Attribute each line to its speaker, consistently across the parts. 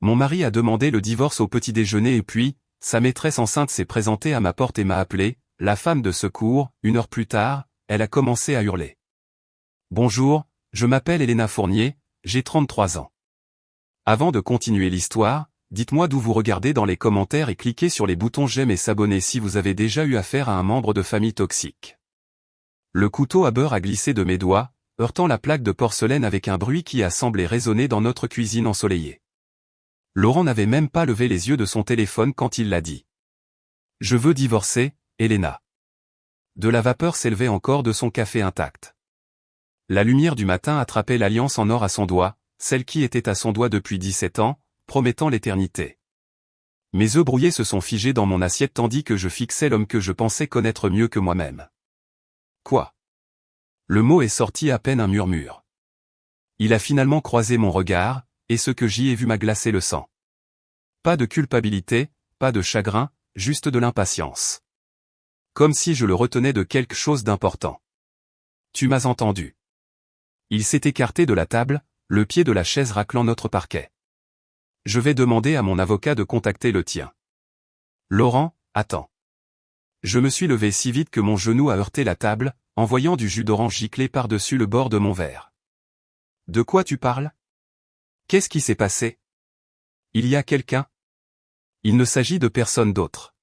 Speaker 1: Mon mari a demandé le divorce au petit déjeuner et puis, sa maîtresse enceinte s'est présentée à ma porte et m'a appelé, la femme de secours. 1 heure plus tard, elle a commencé à hurler. Bonjour, je m'appelle Elena Fournier, j'ai 33 ans. Avant de continuer l'histoire, dites-moi d'où vous regardez dans les commentaires et cliquez sur les boutons j'aime et s'abonner si vous avez déjà eu affaire à un membre de famille toxique. Le couteau à beurre a glissé de mes doigts, heurtant la plaque de porcelaine avec un bruit qui a semblé résonner dans notre cuisine ensoleillée. Laurent n'avait même pas levé les yeux de son téléphone quand il l'a dit. Je veux divorcer, Elena. De la vapeur s'élevait encore de son café intact. La lumière du matin attrapait l'alliance en or à son doigt, celle qui était à son doigt depuis 17 ans, promettant l'éternité. Mes œufs brouillés se sont figés dans mon assiette tandis que je fixais l'homme que je pensais connaître mieux que moi-même. Quoi? Le mot est sorti à peine un murmure. Il a finalement croisé mon regard, et ce que j'y ai vu m'a glacé le sang. Pas de culpabilité, pas de chagrin, juste de l'impatience. Comme si je le retenais de quelque chose d'important. Tu m'as entendu. Il s'est écarté de la table, le pied de la chaise raclant notre parquet. Je vais demander à mon avocat de contacter le tien. Laurent, attends. Je me suis levé si vite que mon genou a heurté la table, envoyant du jus d'orange gicler par-dessus le bord de mon verre. De quoi tu parles? Qu'est-ce qui s'est passé? Il y a quelqu'un? Il ne s'agit de personne d'autre.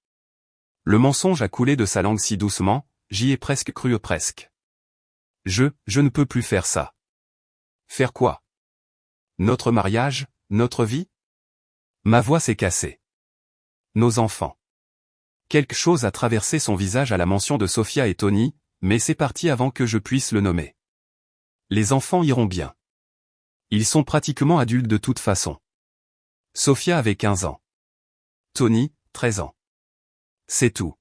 Speaker 1: Le mensonge a coulé de sa langue si doucement, j'y ai presque cru presque. Je ne peux plus faire ça. Faire quoi? Notre mariage, notre vie? Ma voix s'est cassée. Nos enfants. Quelque chose a traversé son visage à la mention de Sophia et Tony, mais c'est parti avant que je puisse le nommer. Les enfants iront bien. Ils sont pratiquement adultes de toute façon. Sophia avait 15 ans. Tony, 13 ans. C'est tout.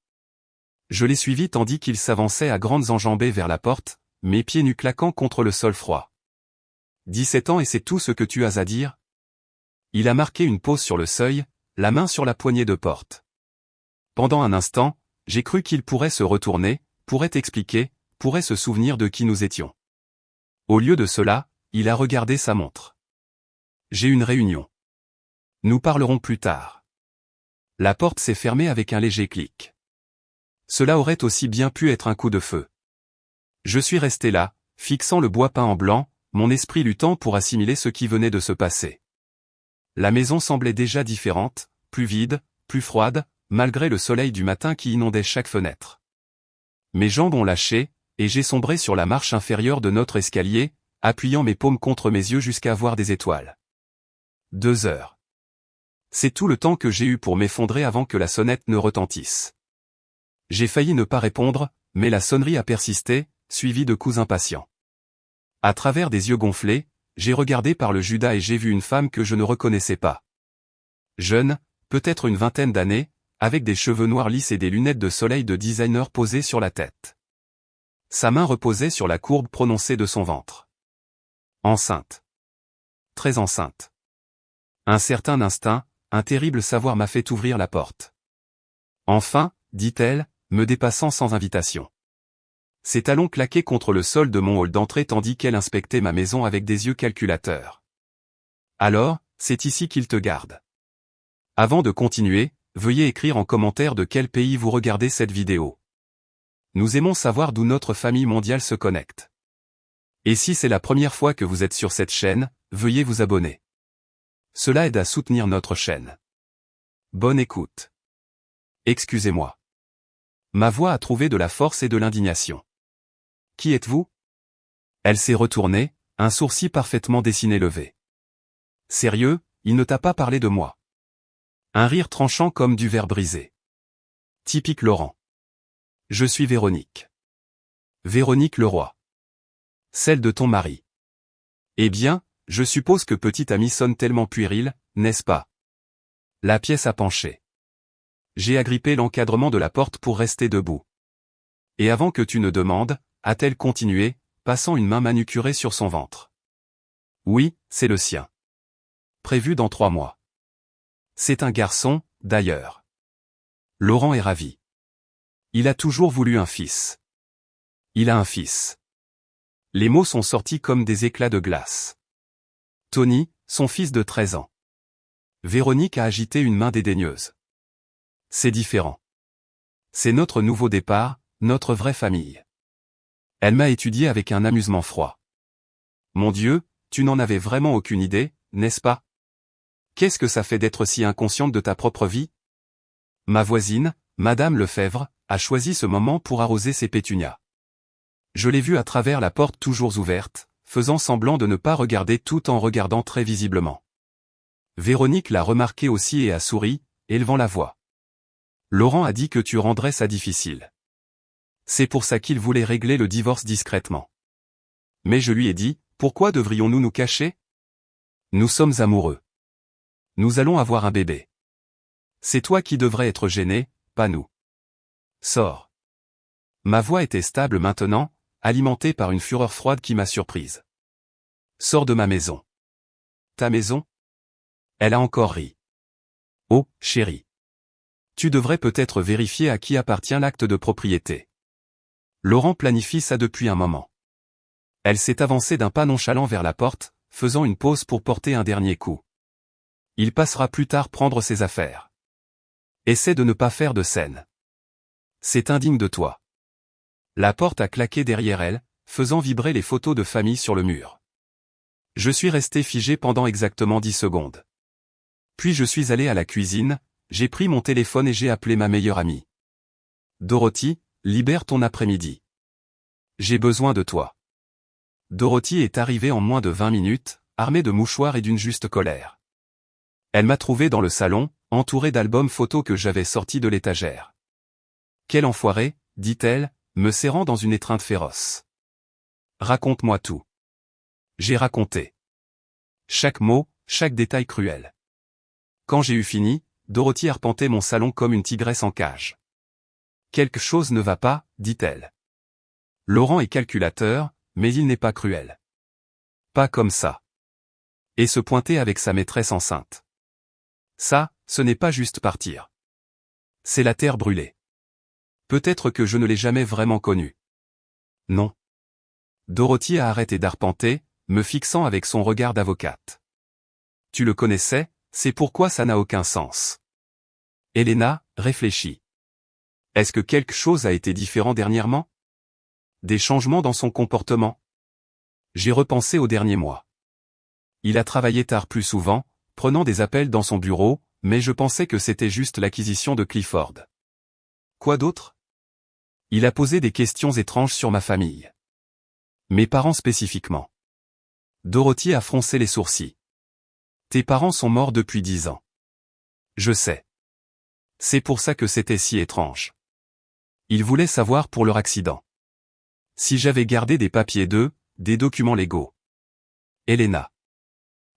Speaker 1: Je l'ai suivi tandis qu'il s'avançait à grandes enjambées vers la porte, mes pieds nus claquant contre le sol froid. 17 ans et c'est tout ce que tu as à dire? Il a marqué une pause sur le seuil, la main sur la poignée de porte. Pendant un instant, j'ai cru qu'il pourrait se retourner, pourrait expliquer, pourrait se souvenir de qui nous étions. Au lieu de cela, il a regardé sa montre. J'ai une réunion. Nous parlerons plus tard. La porte s'est fermée avec un léger clic. Cela aurait aussi bien pu être un coup de feu. Je suis resté là, fixant le bois peint en blanc, mon esprit luttant pour assimiler ce qui venait de se passer. La maison semblait déjà différente, plus vide, plus froide, malgré le soleil du matin qui inondait chaque fenêtre. Mes jambes ont lâché, et j'ai sombré sur la marche inférieure de notre escalier, appuyant mes paumes contre mes yeux jusqu'à voir des étoiles. 2 heures. C'est tout le temps que j'ai eu pour m'effondrer avant que la sonnette ne retentisse. J'ai failli ne pas répondre, mais la sonnerie a persisté, suivie de coups impatients. À travers des yeux gonflés, j'ai regardé par le Judas et j'ai vu une femme que je ne reconnaissais pas. Jeune, peut-être une vingtaine d'années, avec des cheveux noirs lisses et des lunettes de soleil de designer posées sur la tête. Sa main reposait sur la courbe prononcée de son ventre. Enceinte. Très enceinte. Un certain instinct, un terrible savoir m'a fait ouvrir la porte. Enfin, dit-elle, me dépassant sans invitation. Ses talons claquaient contre le sol de mon hall d'entrée tandis qu'elle inspectait ma maison avec des yeux calculateurs. Alors, c'est ici qu'il te garde. Avant de continuer, veuillez écrire en commentaire de quel pays vous regardez cette vidéo. Nous aimons savoir d'où notre famille mondiale se connecte. Et si c'est la première fois que vous êtes sur cette chaîne, veuillez vous abonner. Cela aide à soutenir notre chaîne. Bonne écoute. Excusez-moi. Ma voix a trouvé de la force et de l'indignation. Qui êtes-vous? Elle s'est retournée, un sourcil parfaitement dessiné levé. Sérieux, il ne t'a pas parlé de moi. Un rire tranchant comme du verre brisé. Typique Laurent. Je suis Véronique. Véronique Leroy. Celle de ton mari. Eh bien, je suppose que petite amie sonne tellement puéril, n'est-ce pas? La pièce a penché. J'ai agrippé l'encadrement de la porte pour rester debout. Et avant que tu ne demandes, a-t-elle continué, passant une main manucurée sur son ventre. Oui, c'est le sien. Prévu dans 3 mois. C'est un garçon, d'ailleurs. Laurent est ravi. Il a toujours voulu un fils. Il a un fils. Les mots sont sortis comme des éclats de glace. Tony, son fils de 13 ans. Véronique a agité une main dédaigneuse. C'est différent. C'est notre nouveau départ, notre vraie famille. Elle m'a étudié avec un amusement froid. Mon Dieu, tu n'en avais vraiment aucune idée, n'est-ce pas? Qu'est-ce que ça fait d'être si inconsciente de ta propre vie? Ma voisine, Madame Lefebvre, a choisi ce moment pour arroser ses pétunias. Je l'ai vue à travers la porte toujours ouverte, faisant semblant de ne pas regarder tout en regardant très visiblement. Véronique l'a remarqué aussi et a souri, élevant la voix. Laurent a dit que tu rendrais ça difficile. C'est pour ça qu'il voulait régler le divorce discrètement. Mais je lui ai dit, pourquoi devrions-nous nous cacher? Nous sommes amoureux. Nous allons avoir un bébé. C'est toi qui devrais être gêné, pas nous. Sors. Ma voix était stable maintenant, alimentée par une fureur froide qui m'a surprise. Sors de ma maison. Ta maison? Elle a encore ri. Oh, chérie. Tu devrais peut-être vérifier à qui appartient l'acte de propriété. Laurent planifie ça depuis un moment. Elle s'est avancée d'un pas nonchalant vers la porte, faisant une pause pour porter un dernier coup. Il passera plus tard prendre ses affaires. Essaie de ne pas faire de scène. C'est indigne de toi. La porte a claqué derrière elle, faisant vibrer les photos de famille sur le mur. Je suis resté figé pendant exactement 10 secondes. Puis je suis allé à la cuisine, j'ai pris mon téléphone et j'ai appelé ma meilleure amie. Dorothy, libère ton après-midi. J'ai besoin de toi. Dorothy est arrivée en moins de 20 minutes, armée de mouchoirs et d'une juste colère. Elle m'a trouvé dans le salon, entouré d'albums photos que j'avais sortis de l'étagère. Quel enfoiré, dit-elle, me serrant dans une étreinte féroce. Raconte-moi tout. J'ai raconté. Chaque mot, chaque détail cruel. Quand j'ai eu fini, Dorothy arpentait mon salon comme une tigresse en cage. Quelque chose ne va pas, dit-elle. Laurent est calculateur, mais il n'est pas cruel. Pas comme ça. Et se pointer avec sa maîtresse enceinte. Ça, ce n'est pas juste partir. C'est la terre brûlée. Peut-être que je ne l'ai jamais vraiment connu. Non. Dorothy a arrêté d'arpenter, me fixant avec son regard d'avocate. Tu le connaissais, c'est pourquoi ça n'a aucun sens. Elena, réfléchis. Est-ce que quelque chose a été différent dernièrement? Des changements dans son comportement? J'ai repensé aux derniers mois. Il a travaillé tard plus souvent, prenant des appels dans son bureau, mais je pensais que c'était juste l'acquisition de Clifford. Quoi d'autre? Il a posé des questions étranges sur ma famille. Mes parents spécifiquement. Dorothy a froncé les sourcils. Tes parents sont morts depuis 10 ans. Je sais. C'est pour ça que c'était si étrange. Ils voulaient savoir pour leur accident. Si j'avais gardé des papiers d'eux, des documents légaux. Elena.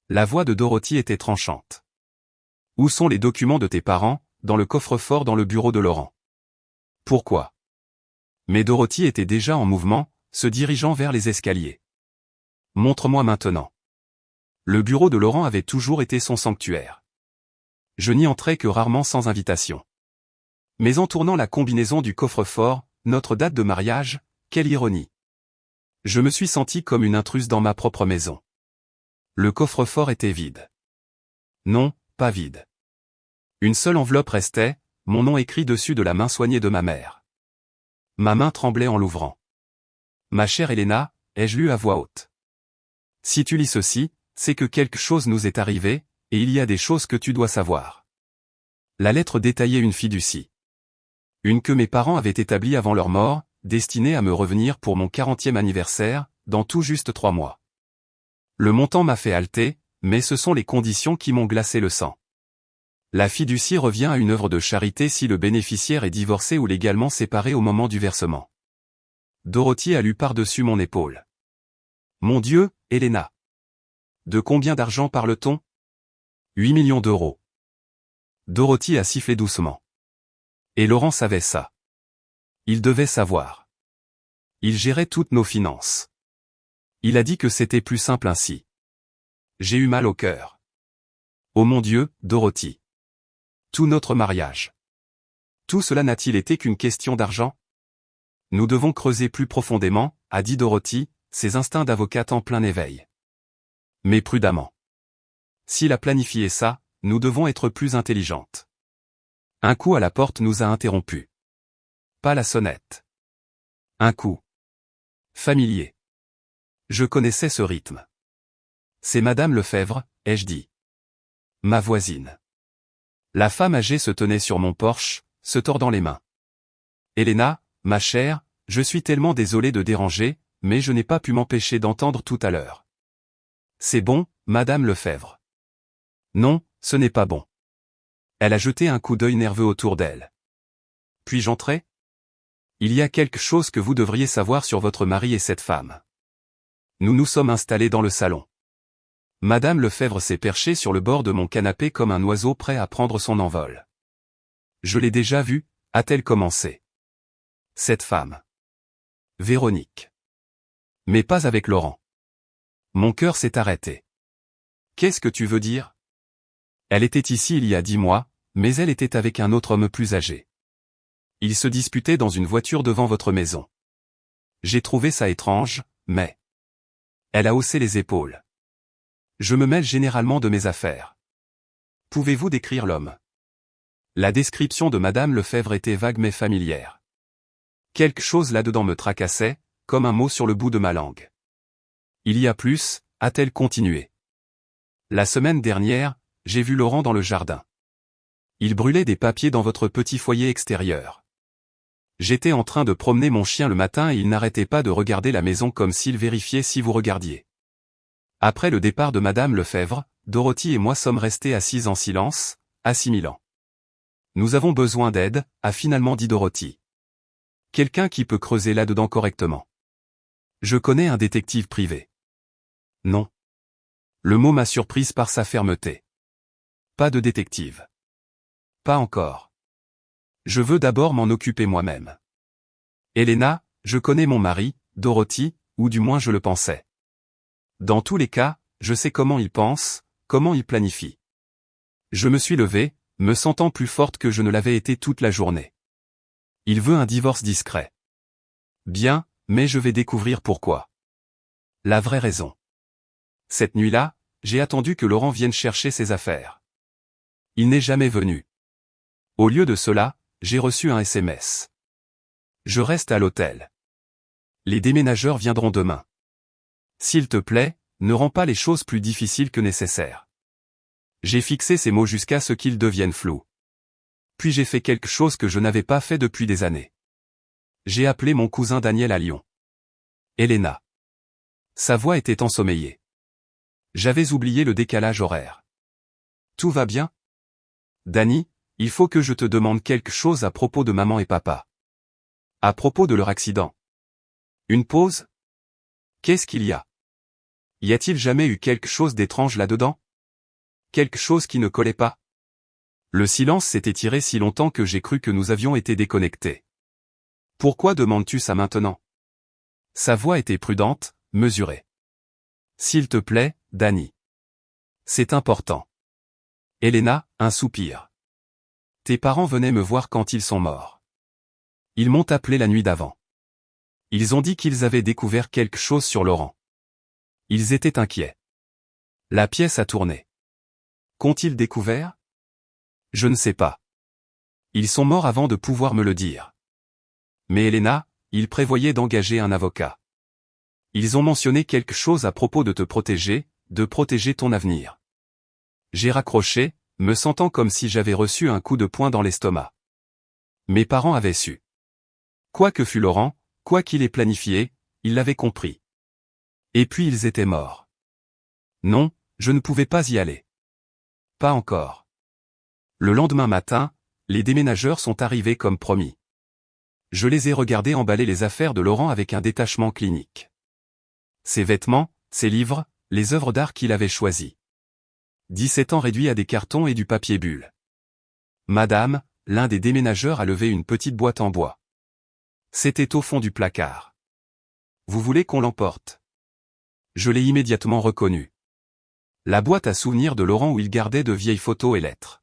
Speaker 1: La voix de Dorothy était tranchante. Où sont les documents de tes parents? Dans le coffre-fort dans le bureau de Laurent. Pourquoi? Mais Dorothy était déjà en mouvement, se dirigeant vers les escaliers. Montre-moi maintenant. Le bureau de Laurent avait toujours été son sanctuaire. Je n'y entrais que rarement sans invitation. Mais en tournant la combinaison du coffre-fort, notre date de mariage, quelle ironie. Je me suis senti comme une intruse dans ma propre maison. Le coffre-fort était vide. Non, pas vide. Une seule enveloppe restait, mon nom écrit dessus de la main soignée de ma mère. Ma main tremblait en l'ouvrant. Ma chère Elena, ai-je lu à voix haute. Si tu lis ceci, c'est que quelque chose nous est arrivé, et il y a des choses que tu dois savoir. La lettre détaillait une fiducie. Une que mes parents avaient établie avant leur mort, destinée à me revenir pour mon 40e anniversaire, dans tout juste 3 mois. Le montant m'a fait halter, mais ce sont les conditions qui m'ont glacé le sang. La fiducie revient à une œuvre de charité si le bénéficiaire est divorcé ou légalement séparé au moment du versement. Dorothy a lu par-dessus mon épaule. Mon Dieu, Elena. De combien d'argent parle-t-on? 8 millions d'euros. Dorothy a sifflé doucement. Et Laurent savait ça. Il devait savoir. Il gérait toutes nos finances. Il a dit que c'était plus simple ainsi. J'ai eu mal au cœur. Oh mon Dieu, Dorothy. Tout notre mariage. Tout cela n'a-t-il été qu'une question d'argent? Nous devons creuser plus profondément, a dit Dorothy, ses instincts d'avocate en plein éveil. Mais prudemment. S'il a planifié ça, nous devons être plus intelligentes. Un coup à la porte nous a interrompus. Pas la sonnette. Un coup. Familier. Je connaissais ce rythme. C'est Madame Lefebvre, ai-je dit. Ma voisine. La femme âgée se tenait sur mon porche, se tordant les mains. Helena, ma chère, je suis tellement désolé de déranger, mais je n'ai pas pu m'empêcher d'entendre tout à l'heure. C'est bon, Madame Lefebvre. Non, ce n'est pas bon. Elle a jeté un coup d'œil nerveux autour d'elle. Puis-je entrer? Il y a quelque chose que vous devriez savoir sur votre mari et cette femme. Nous nous sommes installés dans le salon. Madame Lefebvre s'est perchée sur le bord de mon canapé comme un oiseau prêt à prendre son envol. Je l'ai déjà vue, a-t-elle commencé. Cette femme. Véronique. Mais pas avec Laurent. Mon cœur s'est arrêté. Qu'est-ce que tu veux dire? Elle était ici il y a 10 mois, mais elle était avec un autre homme plus âgé. Ils se disputaient dans une voiture devant votre maison. J'ai trouvé ça étrange, mais... Elle a haussé les épaules. Je me mêle généralement de mes affaires. Pouvez-vous décrire l'homme? La description de Madame Lefebvre était vague mais familière. Quelque chose là-dedans me tracassait, comme un mot sur le bout de ma langue. Il y a plus, a-t-elle continué. La semaine dernière, j'ai vu Laurent dans le jardin. Il brûlait des papiers dans votre petit foyer extérieur. J'étais en train de promener mon chien le matin et il n'arrêtait pas de regarder la maison comme s'il vérifiait si vous regardiez. Après le départ de Madame Lefebvre, Dorothy et moi sommes restés assises en silence, assimilant. Nous avons besoin d'aide, a finalement dit Dorothy. Quelqu'un qui peut creuser là-dedans correctement. Je connais un détective privé. Non. Le mot m'a surprise par sa fermeté. Pas de détective. Pas encore. Je veux d'abord m'en occuper moi-même. Helena, je connais mon mari, Dorothy, ou du moins je le pensais. Dans tous les cas, je sais comment il pense, comment il planifie. Je me suis levée, me sentant plus forte que je ne l'avais été toute la journée. Il veut un divorce discret. Bien, mais je vais découvrir pourquoi. La vraie raison. Cette nuit-là, j'ai attendu que Laurent vienne chercher ses affaires. Il n'est jamais venu. Au lieu de cela, j'ai reçu un SMS. Je reste à l'hôtel. Les déménageurs viendront demain. S'il te plaît, ne rends pas les choses plus difficiles que nécessaire. J'ai fixé ces mots jusqu'à ce qu'ils deviennent flous. Puis j'ai fait quelque chose que je n'avais pas fait depuis des années. J'ai appelé mon cousin Daniel à Lyon. Helena. Sa voix était ensommeillée. J'avais oublié le décalage horaire. Tout va bien? Dani, il faut que je te demande quelque chose à propos de maman et papa. À propos de leur accident. Une pause? Qu'est-ce qu'il y a? Y a-t-il jamais eu quelque chose d'étrange là-dedans? Quelque chose qui ne collait pas? Le silence s'est étiré si longtemps que j'ai cru que nous avions été déconnectés. Pourquoi demandes-tu ça maintenant? Sa voix était prudente, mesurée. S'il te plaît, Dani. C'est important. Helena, un soupir. Tes parents venaient me voir quand ils sont morts. Ils m'ont appelé la nuit d'avant. Ils ont dit qu'ils avaient découvert quelque chose sur Laurent. Ils étaient inquiets. La pièce a tourné. Qu'ont-ils découvert? Je ne sais pas. Ils sont morts avant de pouvoir me le dire. Mais Helena, ils prévoyaient d'engager un avocat. Ils ont mentionné quelque chose à propos de te protéger, de protéger ton avenir. J'ai raccroché, me sentant comme si j'avais reçu un coup de poing dans l'estomac. Mes parents avaient su. Quoi que fût Laurent, quoi qu'il ait planifié, ils l'avaient compris. Et puis ils étaient morts. Non, je ne pouvais pas y aller. Pas encore. Le lendemain matin, les déménageurs sont arrivés comme promis. Je les ai regardés emballer les affaires de Laurent avec un détachement clinique. Ses vêtements, ses livres, les œuvres d'art qu'il avait choisies. 17 ans réduits à des cartons et du papier bulle. Madame, l'un des déménageurs a levé une petite boîte en bois. C'était au fond du placard. Vous voulez qu'on l'emporte? Je l'ai immédiatement reconnu. La boîte à souvenirs de Laurent où il gardait de vieilles photos et lettres.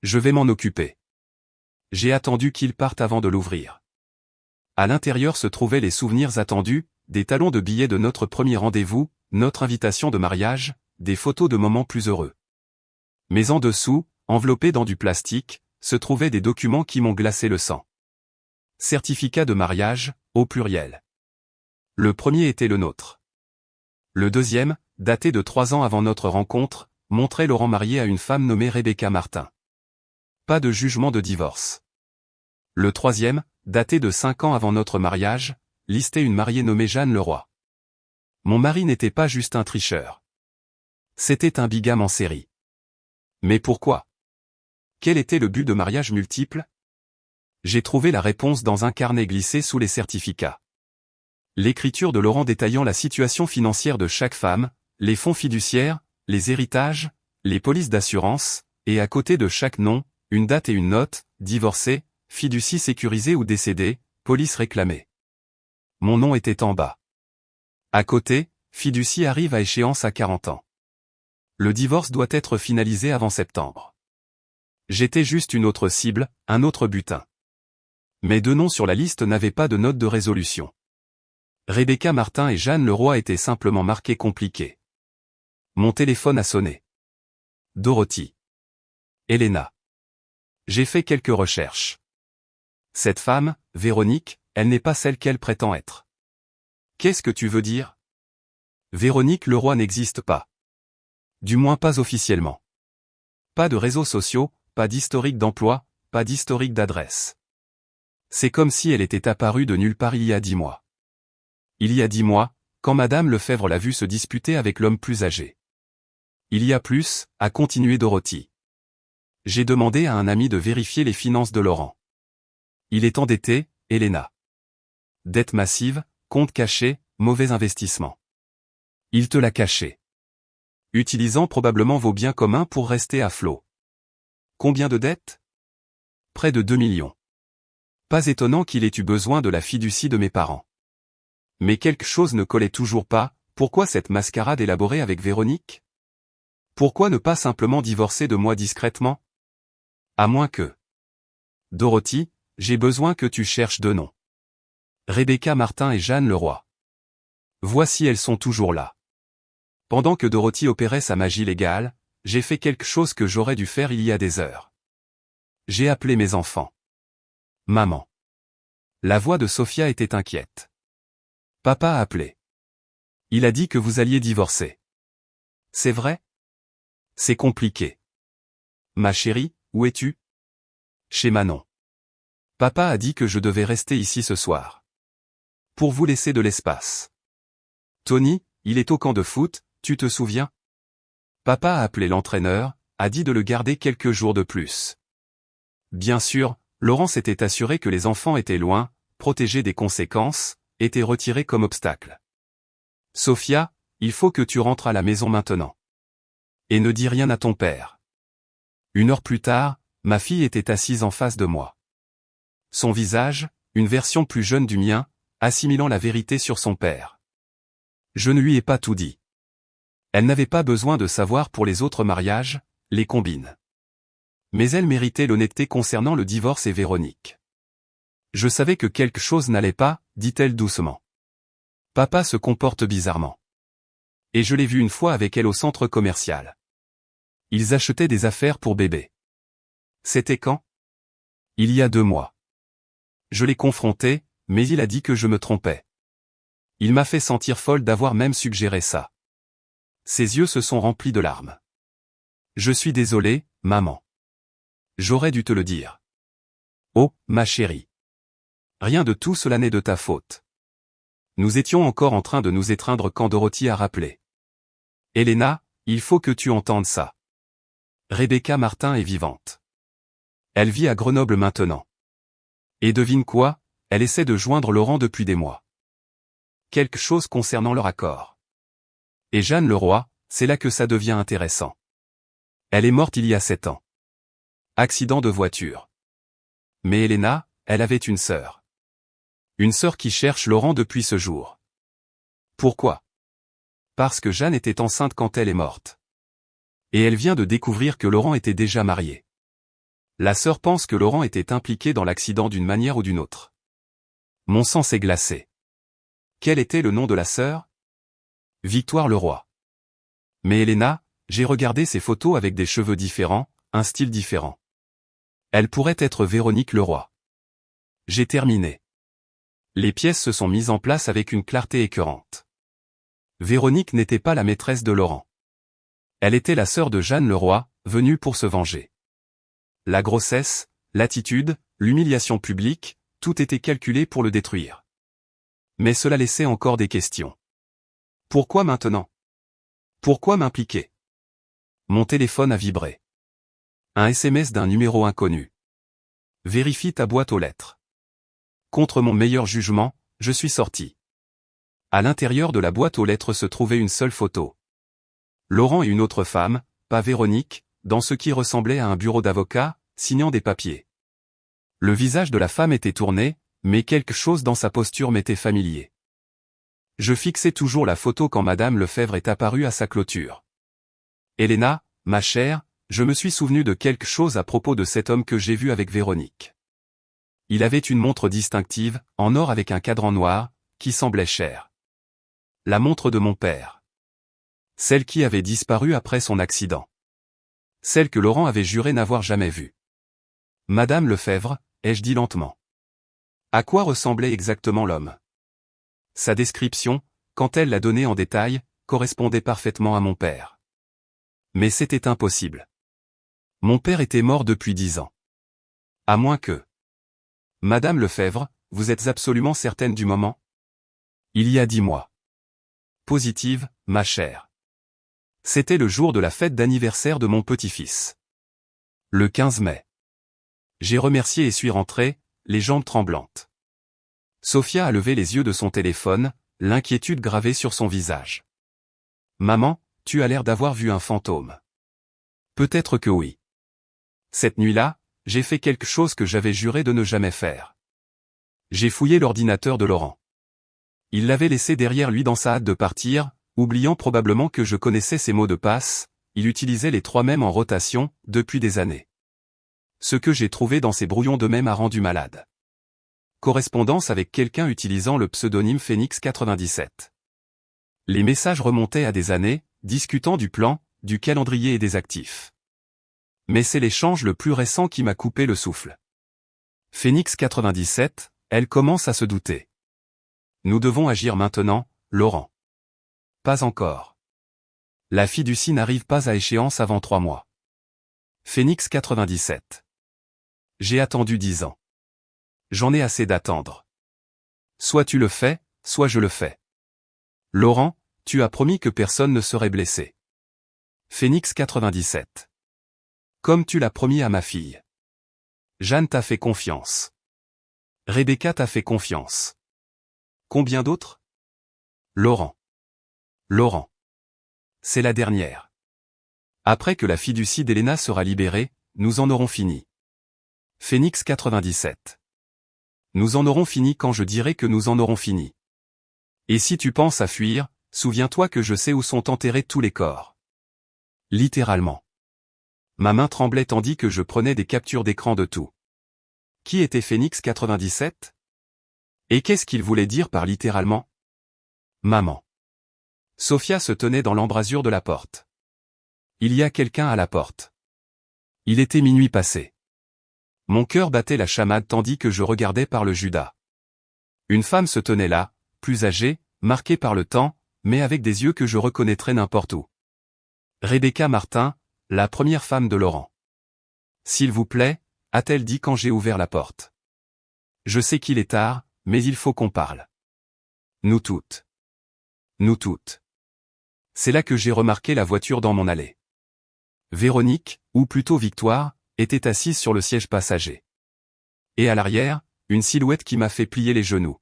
Speaker 1: Je vais m'en occuper. J'ai attendu qu'il parte avant de l'ouvrir. À l'intérieur se trouvaient les souvenirs attendus, des talons de billets de notre premier rendez-vous, notre invitation de mariage, des photos de moments plus heureux. Mais en dessous, enveloppés dans du plastique, se trouvaient des documents qui m'ont glacé le sang. Certificat de mariage, au pluriel. Le premier était le nôtre. Le deuxième, daté de 3 ans avant notre rencontre, montrait Laurent marié à une femme nommée Rebecca Martin. Pas de jugement de divorce. Le troisième, daté de 5 ans avant notre mariage, listait une mariée nommée Jeanne Leroy. Mon mari n'était pas juste un tricheur. C'était un bigame en série. Mais pourquoi? Quel était le but de mariages multiples? J'ai trouvé la réponse dans un carnet glissé sous les certificats. L'écriture de Laurent détaillant la situation financière de chaque femme, les fonds fiduciaires, les héritages, les polices d'assurance, et à côté de chaque nom, une date et une note, divorcé, fiducie sécurisée ou décédé, police réclamée. Mon nom était en bas. À côté, fiducie arrive à échéance à 40 ans. Le divorce doit être finalisé avant septembre. J'étais juste une autre cible, un autre butin. Mes 2 noms sur la liste n'avaient pas de note de résolution. Rebecca Martin et Jeanne Leroy étaient simplement marqués compliqués. Mon téléphone a sonné. Dorothy. Elena. J'ai fait quelques recherches. Cette femme, Véronique, elle n'est pas celle qu'elle prétend être. Qu'est-ce que tu veux dire? Véronique Leroy n'existe pas. Du moins pas officiellement. Pas de réseaux sociaux, pas d'historique d'emploi, pas d'historique d'adresse. C'est comme si elle était apparue de nulle part il y a 10 mois. Il y a 10 mois, quand Madame Lefebvre l'a vue se disputer avec l'homme plus âgé. Il y a plus, a continué Dorothy. J'ai demandé à un ami de vérifier les finances de Laurent. Il est endetté, Elena. Dette massive, compte caché, mauvais investissement. Il te l'a caché. Utilisant probablement vos biens communs pour rester à flot. Combien de dettes? Près de 2 millions. Pas étonnant qu'il ait eu besoin de la fiducie de mes parents. Mais quelque chose ne collait toujours pas, pourquoi cette mascarade élaborée avec Véronique? Pourquoi ne pas simplement divorcer de moi discrètement? À moins que... Dorothy, j'ai besoin que tu cherches 2 noms. Rebecca Martin et Jeanne Leroy. Voici, elles sont toujours là. Pendant que Dorothy opérait sa magie légale, j'ai fait quelque chose que j'aurais dû faire il y a des heures. J'ai appelé mes enfants. Maman. La voix de Sophia était inquiète. Papa a appelé. Il a dit que vous alliez divorcer. C'est vrai? C'est compliqué. Ma chérie, où es-tu? Chez Manon. Papa a dit que je devais rester ici ce soir. Pour vous laisser de l'espace. Tony, il est au camp de foot, tu te souviens? Papa a appelé l'entraîneur, a dit de le garder quelques jours de plus. Bien sûr, Laurent s'était assuré que les enfants étaient loin, protégés des conséquences, étaient retirés comme obstacle. Sophia, il faut que tu rentres à la maison maintenant. Et ne dis rien à ton père. 1 heure plus tard, ma fille était assise en face de moi. Son visage, une version plus jeune du mien, assimilant la vérité sur son père. Je ne lui ai pas tout dit. Elle n'avait pas besoin de savoir pour les autres mariages, les combines. Mais elle méritait l'honnêteté concernant le divorce et Véronique. Je savais que quelque chose n'allait pas, dit-elle doucement. Papa se comporte bizarrement. Et je l'ai vu une fois avec elle au centre commercial. Ils achetaient des affaires pour bébé. C'était quand? Il y a 2 mois. Je l'ai confronté, mais il a dit que je me trompais. Il m'a fait sentir folle d'avoir même suggéré ça. Ses yeux se sont remplis de larmes. Je suis désolé, maman. J'aurais dû te le dire. Oh, ma chérie. Rien de tout cela n'est de ta faute. Nous étions encore en train de nous étreindre quand Dorothy a rappelé. Elena, il faut que tu entendes ça. Rebecca Martin est vivante. Elle vit à Grenoble maintenant. Et devine quoi, elle essaie de joindre Laurent depuis des mois. Quelque chose concernant leur accord. Et Jeanne Leroy, c'est là que ça devient intéressant. Elle est morte il y a 7 ans. Accident de voiture. Mais Elena, elle avait une sœur. Une sœur qui cherche Laurent depuis ce jour. Pourquoi? Parce que Jeanne était enceinte quand elle est morte. Et elle vient de découvrir que Laurent était déjà marié. La sœur pense que Laurent était impliqué dans l'accident d'une manière ou d'une autre. Mon sang s'est glacé. Quel était le nom de la sœur? Victoire Leroy. Mais Elena, J'ai regardé ses photos avec des cheveux différents, un style différent. Elle pourrait être Véronique Leroy. J'ai terminé. Les pièces se sont mises en place avec une clarté écœurante. Véronique n'était pas la maîtresse de Laurent. Elle était la sœur de Jeanne Leroy, venue pour se venger. La grossesse, l'attitude, l'humiliation publique, tout était calculé pour le détruire. Mais cela laissait encore des questions. Pourquoi maintenant? Pourquoi m'impliquer? Mon téléphone a vibré. Un SMS d'un numéro inconnu. Vérifie ta boîte aux lettres. Contre mon meilleur jugement, je suis sorti. À l'intérieur de la boîte aux lettres se trouvait une seule photo. Laurent et une autre femme, pas Véronique, dans ce qui ressemblait à un bureau d'avocat, signant des papiers. Le visage de la femme était tourné, mais quelque chose dans sa posture m'était familier. Je fixais toujours la photo quand Madame Lefebvre est apparue à sa clôture. Elena, ma chère, je me suis souvenu de quelque chose à propos de cet homme que j'ai vu avec Véronique. Il avait une montre distinctive, en or avec un cadran noir, qui semblait chère. La montre de mon père. Celle qui avait disparu après son accident. Celle que Laurent avait juré n'avoir jamais vue. Madame Lefebvre, ai-je dit lentement. À quoi ressemblait exactement l'homme? Sa description, quand elle l'a donnée en détail, correspondait parfaitement à mon père. Mais c'était impossible. Mon père était mort depuis 10 ans. À moins que... Madame Lefebvre, vous êtes absolument certaine du moment? Il y a 10 mois. Positive, ma chère. C'était le jour de la fête d'anniversaire de mon petit-fils. Le 15 mai. J'ai remercié et suis rentré, les jambes tremblantes. Sophia a levé les yeux de son téléphone, l'inquiétude gravée sur son visage. Maman, tu as l'air d'avoir vu un fantôme. Peut-être que oui. Cette nuit-là, j'ai fait quelque chose que j'avais juré de ne jamais faire. J'ai fouillé l'ordinateur de Laurent. Il l'avait laissé derrière lui dans sa hâte de partir, oubliant probablement que je connaissais ses mots de passe, il utilisait les 3 mêmes en rotation, depuis des années. Ce que j'ai trouvé dans ces brouillons d'eux-mêmes m'a rendu malade. Correspondance avec quelqu'un utilisant le pseudonyme Phoenix 97. Les messages remontaient à des années, discutant du plan, du calendrier et des actifs. Mais c'est l'échange le plus récent qui m'a coupé le souffle. Phoenix 97, elle commence à se douter. Nous devons agir maintenant, Laurent. Pas encore. La fiducie n'arrive pas à échéance avant 3 mois. Phoenix 97. J'ai attendu 10 ans. J'en ai assez d'attendre. Soit tu le fais, soit je le fais. Laurent, tu as promis que personne ne serait blessé. Phoenix 97. Comme tu l'as promis à ma fille. Jeanne t'a fait confiance. Rebecca t'a fait confiance. Combien d'autres? Laurent. Laurent. C'est la dernière. Après que la fiducie d'Elena sera libérée, nous en aurons fini. Phoenix 97. Nous en aurons fini quand je dirai que nous en aurons fini. Et si tu penses à fuir, souviens-toi que je sais où sont enterrés tous les corps. Littéralement. Ma main tremblait tandis que je prenais des captures d'écran de tout. Qui était Phoenix 97? Et qu'est-ce qu'il voulait dire par littéralement? Maman. Sophia se tenait dans l'embrasure de la porte. Il y a quelqu'un à la porte. Il était minuit passé. Mon cœur battait la chamade tandis que je regardais par le Judas. Une femme se tenait là, plus âgée, marquée par le temps, mais avec des yeux que je reconnaîtrais n'importe où. Rebecca Martin, la première femme de Laurent. S'il vous plaît, a-t-elle dit quand j'ai ouvert la porte. Je sais qu'il est tard, mais il faut qu'on parle. Nous toutes. Nous toutes. C'est là que j'ai remarqué la voiture dans mon allée. Véronique, ou plutôt Victoire, était assise sur le siège passager. Et à l'arrière, une silhouette qui m'a fait plier les genoux.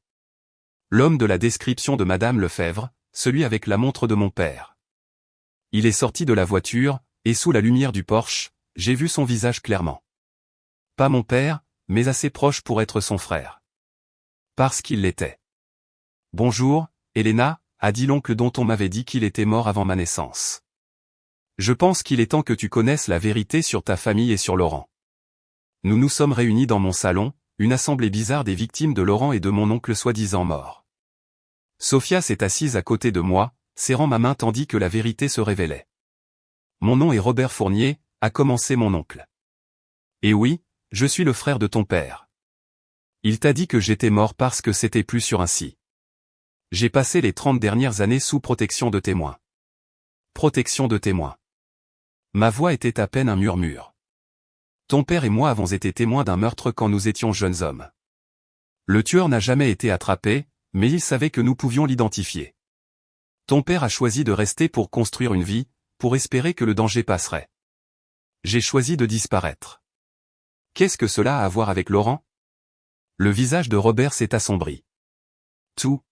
Speaker 1: L'homme de la description de Madame Lefebvre, celui avec la montre de mon père. Il est sorti de la voiture, et sous la lumière du Porsche, j'ai vu son visage clairement. Pas mon père, mais assez proche pour être son frère. Parce qu'il l'était. Bonjour, Elena, a dit l'oncle dont on m'avait dit qu'il était mort avant ma naissance. Je pense qu'il est temps que tu connaisses la vérité sur ta famille et sur Laurent. Nous nous sommes réunis dans mon salon, une assemblée bizarre des victimes de Laurent et de mon oncle soi-disant mort. Sophia s'est assise à côté de moi, serrant ma main tandis que la vérité se révélait. Mon nom est Robert Fournier, a commencé mon oncle. Et oui, je suis le frère de ton père. Il t'a dit que j'étais mort parce que c'était plus sûr ainsi. J'ai passé les 30 dernières années sous protection de témoins. Protection de témoins. Ma voix était à peine un murmure. Ton père et moi avons été témoins d'un meurtre quand nous étions jeunes hommes. Le tueur n'a jamais été attrapé, mais il savait que nous pouvions l'identifier. Ton père a choisi de rester pour construire une vie, pour espérer que le danger passerait. J'ai choisi de disparaître. Qu'est-ce que cela a à voir avec Laurent? Le visage de Robert s'est assombri. Tout.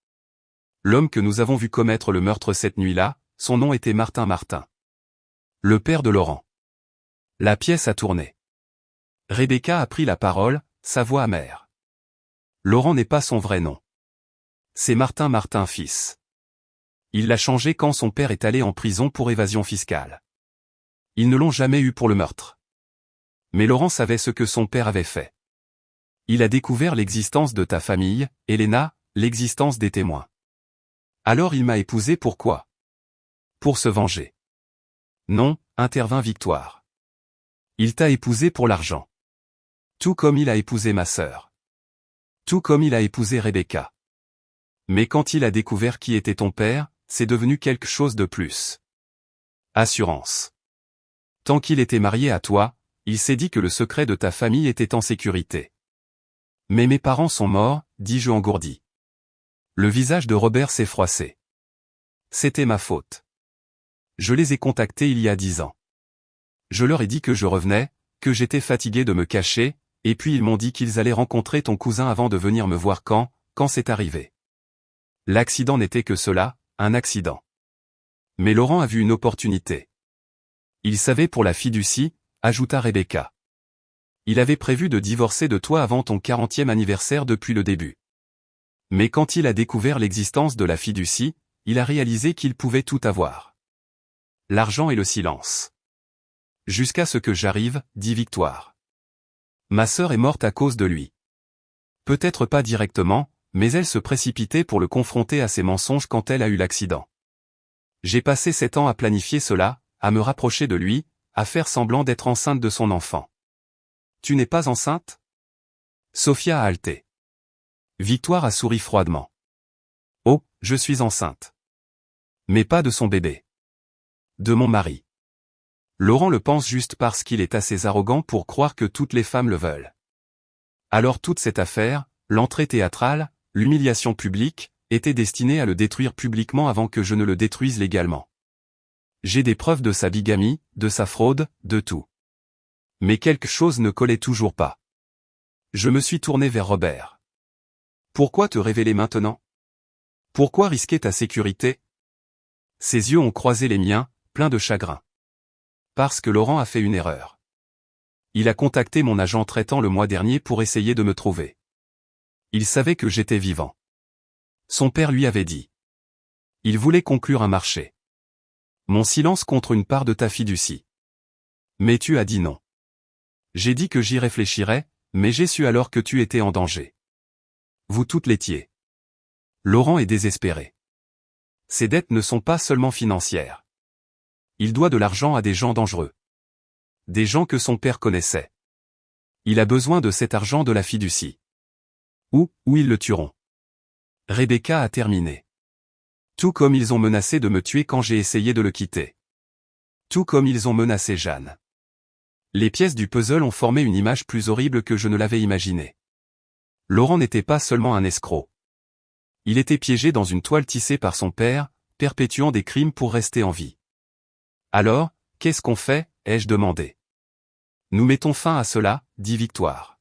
Speaker 1: L'homme que nous avons vu commettre le meurtre cette nuit-là, son nom était Martin Martin. Le père de Laurent. La pièce a tourné. Rebecca a pris la parole, sa voix amère. Laurent n'est pas son vrai nom. C'est Martin Martin fils. Il l'a changé quand son père est allé en prison pour évasion fiscale. Ils ne l'ont jamais eu pour le meurtre. Mais Laurent savait ce que son père avait fait. Il a découvert l'existence de ta famille, Elena, l'existence des témoins. Alors il m'a épousé pourquoi? Pour se venger. Non, intervint Victoire. Il t'a épousé pour l'argent. Tout comme il a épousé ma sœur. Tout comme il a épousé Rebecca. Mais quand il a découvert qui était ton père, c'est devenu quelque chose de plus. Assurance. Tant qu'il était marié à toi, il s'est dit que le secret de ta famille était en sécurité. Mais mes parents sont morts, dis-je engourdi. Le visage de Robert s'est froissé. C'était ma faute. Je les ai contactés il y a 10 ans. Je leur ai dit que je revenais, que j'étais fatigué de me cacher, et puis ils m'ont dit qu'ils allaient rencontrer ton cousin avant de venir me voir quand c'est arrivé. L'accident n'était que cela, un accident. Mais Laurent a vu une opportunité. Il savait pour la fiducie, ajouta Rebecca. Il avait prévu de divorcer de toi avant ton 40e anniversaire depuis le début. Mais quand il a découvert l'existence de la fiducie, il a réalisé qu'il pouvait tout avoir. L'argent et le silence. Jusqu'à ce que j'arrive, dit Victoire. Ma sœur est morte à cause de lui. Peut-être pas directement, mais elle se précipitait pour le confronter à ses mensonges quand elle a eu l'accident. J'ai passé 7 ans à planifier cela, à me rapprocher de lui, à faire semblant d'être enceinte de son enfant. Tu n'es pas enceinte? Sophia a haleté. Victoire a souri froidement. Oh, je suis enceinte. Mais pas de son bébé. De mon mari. Laurent le pense juste parce qu'il est assez arrogant pour croire que toutes les femmes le veulent. Alors toute cette affaire, l'entrée théâtrale, l'humiliation publique, était destinée à le détruire publiquement avant que je ne le détruise légalement. J'ai des preuves de sa bigamie, de sa fraude, de tout. Mais quelque chose ne collait toujours pas. Je me suis tourné vers Robert. Pourquoi te révéler maintenant? Pourquoi risquer ta sécurité? Ses yeux ont croisé les miens, pleins de chagrin. Parce que Laurent a fait une erreur. Il a contacté mon agent traitant le mois dernier pour essayer de me trouver. Il savait que j'étais vivant. Son père lui avait dit. Il voulait conclure un marché. Mon silence contre une part de ta fiducie. Mais tu as dit non. J'ai dit que j'y réfléchirais, mais j'ai su alors que tu étais en danger. Vous toutes l'étiez. Laurent est désespéré. Ses dettes ne sont pas seulement financières. Il doit de l'argent à des gens dangereux. Des gens que son père connaissait. Il a besoin de cet argent de la fiducie. Ou ils le tueront. Rebecca a terminé. Tout comme ils ont menacé de me tuer quand j'ai essayé de le quitter. Tout comme ils ont menacé Jeanne. Les pièces du puzzle ont formé une image plus horrible que je ne l'avais imaginée. Laurent n'était pas seulement un escroc. Il était piégé dans une toile tissée par son père, perpétuant des crimes pour rester en vie. Alors, qu'est-ce qu'on fait, ai-je demandé. Nous mettons fin à cela, dit Victoire.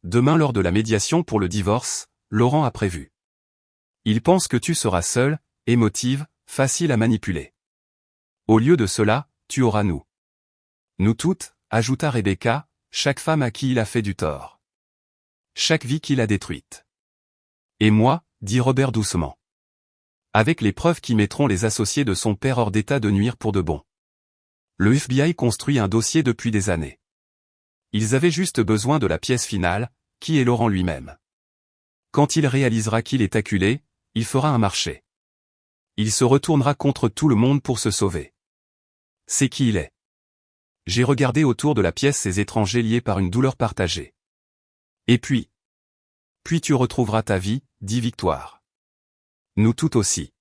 Speaker 1: Demain lors de la médiation pour le divorce, Laurent a prévu. Il pense que tu seras seule, émotive, facile à manipuler. Au lieu de cela, tu auras nous. Nous toutes, ajouta Rebecca, chaque femme à qui il a fait du tort. Chaque vie qu'il a détruite. Et moi, dit Robert doucement. Avec les preuves qui mettront les associés de son père hors d'état de nuire pour de bon. Le FBI construit un dossier depuis des années. Ils avaient juste besoin de la pièce finale, qui est Laurent lui-même. Quand il réalisera qu'il est acculé, il fera un marché. Il se retournera contre tout le monde pour se sauver. C'est qui il est. J'ai regardé autour de la pièce ces étrangers liés par une douleur partagée. Et puis tu retrouveras ta vie, dit Victoire. Nous toutes aussi.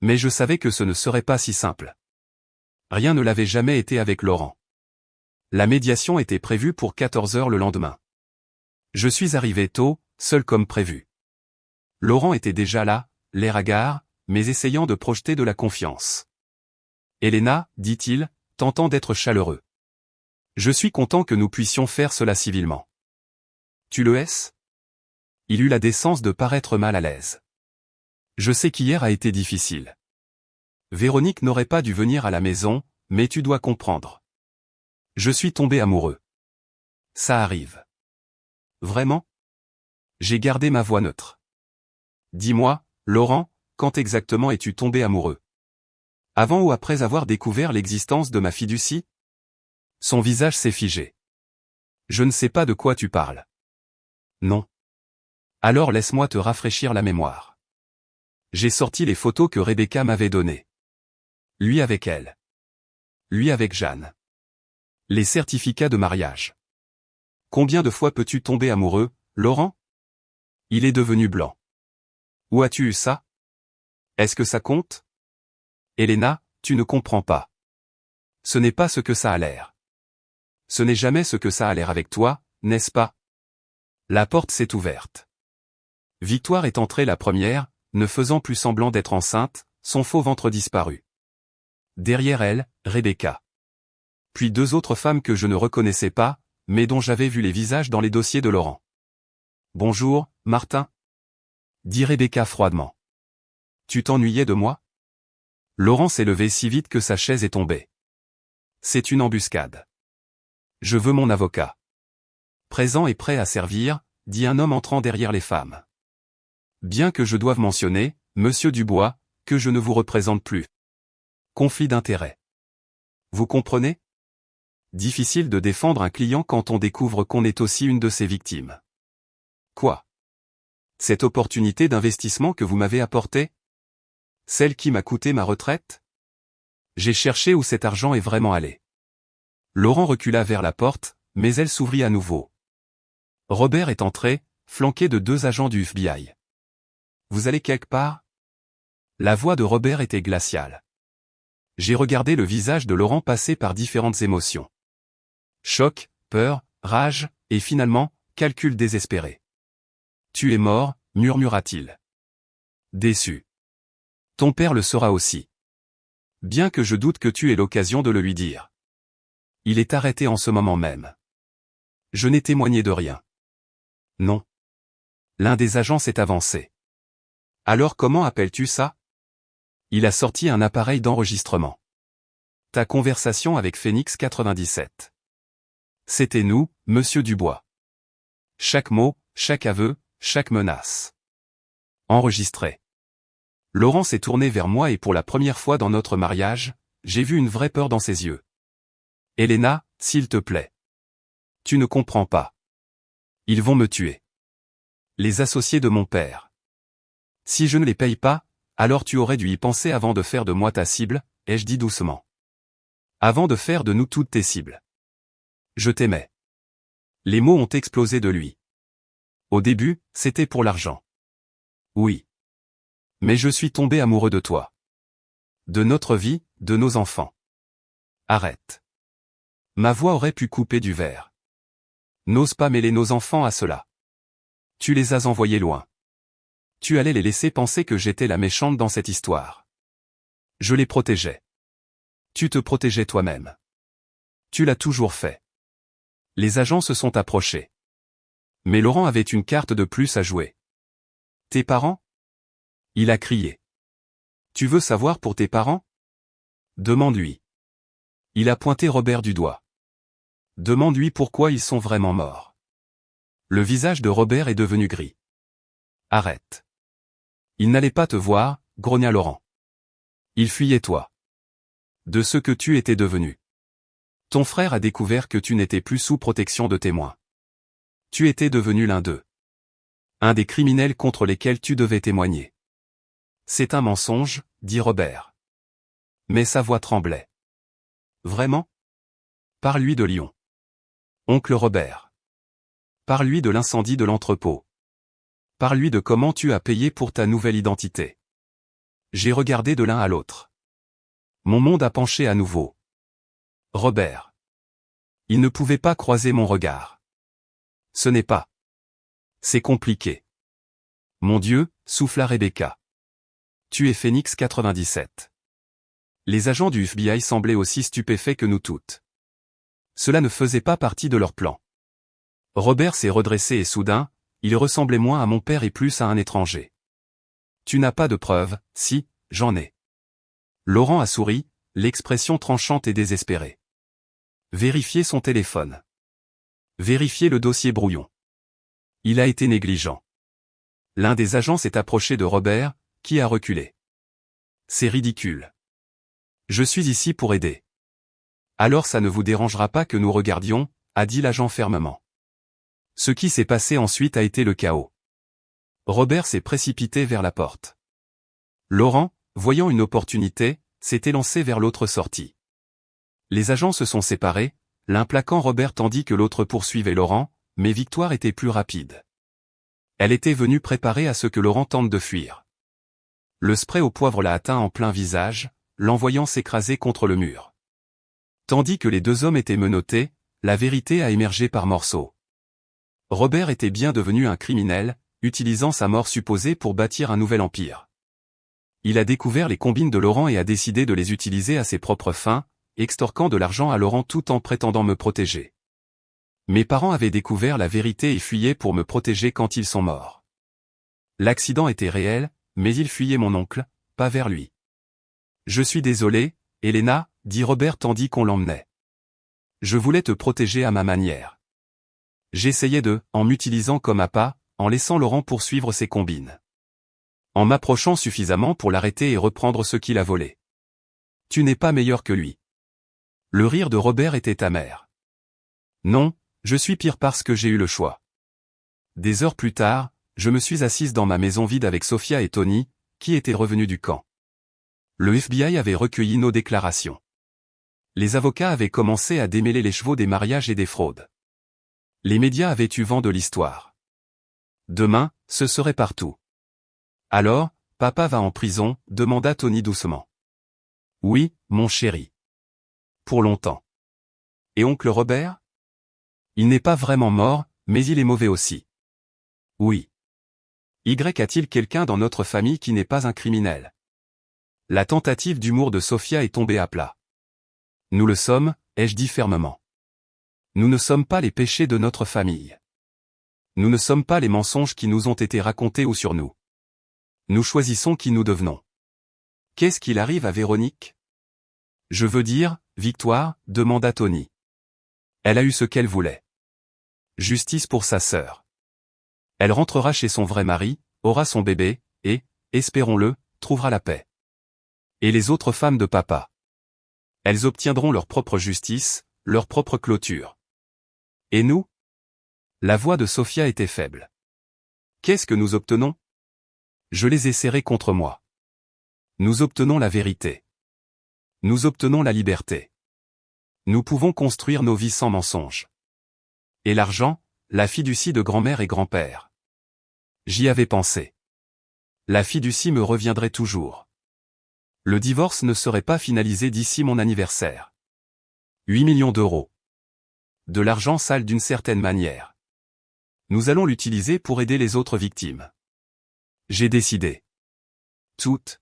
Speaker 1: Mais je savais que ce ne serait pas si simple. Rien ne l'avait jamais été avec Laurent. La médiation était prévue pour 14 heures le lendemain. Je suis arrivé tôt, seul comme prévu. Laurent était déjà là, l'air hagard, mais essayant de projeter de la confiance. Elena, dit-il, tentant d'être chaleureux. Je suis content que nous puissions faire cela civilement. Tu le es ? Il eut la décence de paraître mal à l'aise. Je sais qu'hier a été difficile. Véronique n'aurait pas dû venir à la maison, mais tu dois comprendre. Je suis tombé amoureux. Ça arrive. Vraiment ? J'ai gardé ma voix neutre. Dis-moi, Laurent, quand exactement es-tu tombé amoureux ? Avant ou après avoir découvert l'existence de ma fiducie ? Son visage s'est figé. Je ne sais pas de quoi tu parles. Non. Alors laisse-moi te rafraîchir la mémoire. J'ai sorti les photos que Rebecca m'avait données. Lui avec elle. Lui avec Jeanne. Les certificats de mariage. Combien de fois peux-tu tomber amoureux, Laurent ? Il est devenu blanc. Où as-tu eu ça ? Est-ce que ça compte ? Elena, tu ne comprends pas. Ce n'est pas ce que ça a l'air. Ce n'est jamais ce que ça a l'air avec toi, n'est-ce pas ? La porte s'est ouverte. Victoire est entrée la première, ne faisant plus semblant d'être enceinte, son faux ventre disparu. Derrière elle, Rebecca. Puis deux autres femmes que je ne reconnaissais pas, mais dont j'avais vu les visages dans les dossiers de Laurent. « Bonjour, Martin » dit Rebecca froidement. « Tu t'ennuyais de moi » Laurent s'est levé si vite que sa chaise est tombée. « C'est une embuscade. Je veux mon avocat. » Présent et prêt à servir, dit un homme entrant derrière les femmes. Bien que je doive mentionner, Monsieur Dubois, que je ne vous représente plus. Conflit d'intérêts. Vous comprenez ? Difficile de défendre un client quand on découvre qu'on est aussi une de ses victimes. Quoi ? Cette opportunité d'investissement que vous m'avez apportée ? Celle qui m'a coûté ma retraite ? J'ai cherché où cet argent est vraiment allé. Laurent recula vers la porte, mais elle s'ouvrit à nouveau. Robert est entré, flanqué de deux agents du FBI. Vous allez quelque part ? La voix de Robert était glaciale. J'ai regardé le visage de Laurent passer par différentes émotions. Choc, peur, rage, et finalement, calcul désespéré. Tu es mort, murmura-t-il. Déçu. Ton père le sera aussi. Bien que je doute que tu aies l'occasion de le lui dire. Il est arrêté en ce moment même. Je n'ai témoigné de rien. Non. L'un des agents s'est avancé. Alors comment appelles-tu ça ? Il a sorti un appareil d'enregistrement. Ta conversation avec Phoenix 97. C'était nous, Monsieur Dubois. Chaque mot, chaque aveu, chaque menace. Enregistré. Laurent s'est tourné vers moi et pour la première fois dans notre mariage, j'ai vu une vraie peur dans ses yeux. Elena, s'il te plaît. Tu ne comprends pas. Ils vont me tuer. Les associés de mon père. Si je ne les paye pas, alors tu aurais dû y penser avant de faire de moi ta cible, ai-je dit doucement. Avant de faire de nous toutes tes cibles. Je t'aimais. Les mots ont explosé de lui. Au début, c'était pour l'argent. Oui. Mais je suis tombé amoureux de toi. De notre vie, de nos enfants. Arrête. Ma voix aurait pu couper du verre. N'ose pas mêler nos enfants à cela. Tu les as envoyés loin. Tu allais les laisser penser que j'étais la méchante dans cette histoire. Je les protégeais. Tu te protégeais toi-même. Tu l'as toujours fait. Les agents se sont approchés. Mais Laurent avait une carte de plus à jouer. Tes parents ? Il a crié. Tu veux savoir pour tes parents ? Demande-lui. Il a pointé Robert du doigt. Demande-lui pourquoi ils sont vraiment morts. Le visage de Robert est devenu gris. Arrête. Il n'allait pas te voir, grogna Laurent. Il fuyait toi. De ce que tu étais devenu. Ton frère a découvert que tu n'étais plus sous protection de témoins. Tu étais devenu l'un d'eux. Un des criminels contre lesquels tu devais témoigner. C'est un mensonge, dit Robert. Mais sa voix tremblait. Vraiment? Parle-lui de Lyon. Oncle Robert. Parle-lui de l'incendie de l'entrepôt. Parle-lui de comment tu as payé pour ta nouvelle identité. J'ai regardé de l'un à l'autre. Mon monde a penché à nouveau. Robert. Il ne pouvait pas croiser mon regard. Ce n'est pas. C'est compliqué. Mon Dieu, souffla Rebecca. Tu es Phoenix 97. Les agents du FBI semblaient aussi stupéfaits que nous toutes. Cela ne faisait pas partie de leur plan. Robert s'est redressé et soudain, il ressemblait moins à mon père et plus à un étranger. Tu n'as pas de preuves, si, j'en ai. Laurent a souri, l'expression tranchante et désespérée. Vérifiez son téléphone. Vérifiez le dossier brouillon. Il a été négligent. L'un des agents s'est approché de Robert, qui a reculé. C'est ridicule. Je suis ici pour aider. Alors ça ne vous dérangera pas que nous regardions, a dit l'agent fermement. Ce qui s'est passé ensuite a été le chaos. Robert s'est précipité vers la porte. Laurent, voyant une opportunité, s'est élancé vers l'autre sortie. Les agents se sont séparés, l'un plaquant Robert tandis que l'autre poursuivait Laurent, mais Victoire était plus rapide. Elle était venue préparer à ce que Laurent tente de fuir. Le spray au poivre l'a atteint en plein visage, l'envoyant s'écraser contre le mur. Tandis que les deux hommes étaient menottés, la vérité a émergé par morceaux. Robert était bien devenu un criminel, utilisant sa mort supposée pour bâtir un nouvel empire. Il a découvert les combines de Laurent et a décidé de les utiliser à ses propres fins, extorquant de l'argent à Laurent tout en prétendant me protéger. Mes parents avaient découvert la vérité et fuyaient pour me protéger quand ils sont morts. L'accident était réel, mais ils fuyaient mon oncle, pas vers lui. Je suis désolé, Elena, dit Robert tandis qu'on l'emmenait. Je voulais te protéger à ma manière. J'essayais en m'utilisant comme appât, en laissant Laurent poursuivre ses combines. En m'approchant suffisamment pour l'arrêter et reprendre ce qu'il a volé. Tu n'es pas meilleur que lui. Le rire de Robert était amer. Non, je suis pire parce que j'ai eu le choix. Des heures plus tard, je me suis assise dans ma maison vide avec Sophia et Tony, qui étaient revenus du camp. Le FBI avait recueilli nos déclarations. Les avocats avaient commencé à démêler les chevaux des mariages et des fraudes. Les médias avaient eu vent de l'histoire. Demain, ce serait partout. Alors, papa va en prison, demanda Tony doucement. Oui, mon chéri. Pour longtemps. Et oncle Robert? Il n'est pas vraiment mort, mais il est mauvais aussi. Oui. Y a-t-il quelqu'un dans notre famille qui n'est pas un criminel? La tentative d'humour de Sophia est tombée à plat. Nous le sommes, ai-je dit fermement. Nous ne sommes pas les péchés de notre famille. Nous ne sommes pas les mensonges qui nous ont été racontés ou sur nous. Nous choisissons qui nous devenons. Qu'est-ce qu'il arrive à Véronique? Je veux dire, Victoire, demanda Tony. Elle a eu ce qu'elle voulait. Justice pour sa sœur. Elle rentrera chez son vrai mari, aura son bébé, et, espérons-le, trouvera la paix. Et les autres femmes de papa. Elles obtiendront leur propre justice, leur propre clôture. Et nous? La voix de Sophia était faible. Qu'est-ce que nous obtenons? Je les ai serrés contre moi. Nous obtenons la vérité. Nous obtenons la liberté. Nous pouvons construire nos vies sans mensonges. Et l'argent, la fiducie de grand-mère et grand-père. J'y avais pensé. La fiducie me reviendrait toujours. Le divorce ne serait pas finalisé d'ici mon anniversaire. 8 millions d'euros. De l'argent sale d'une certaine manière. Nous allons l'utiliser pour aider les autres victimes. J'ai décidé. Toutes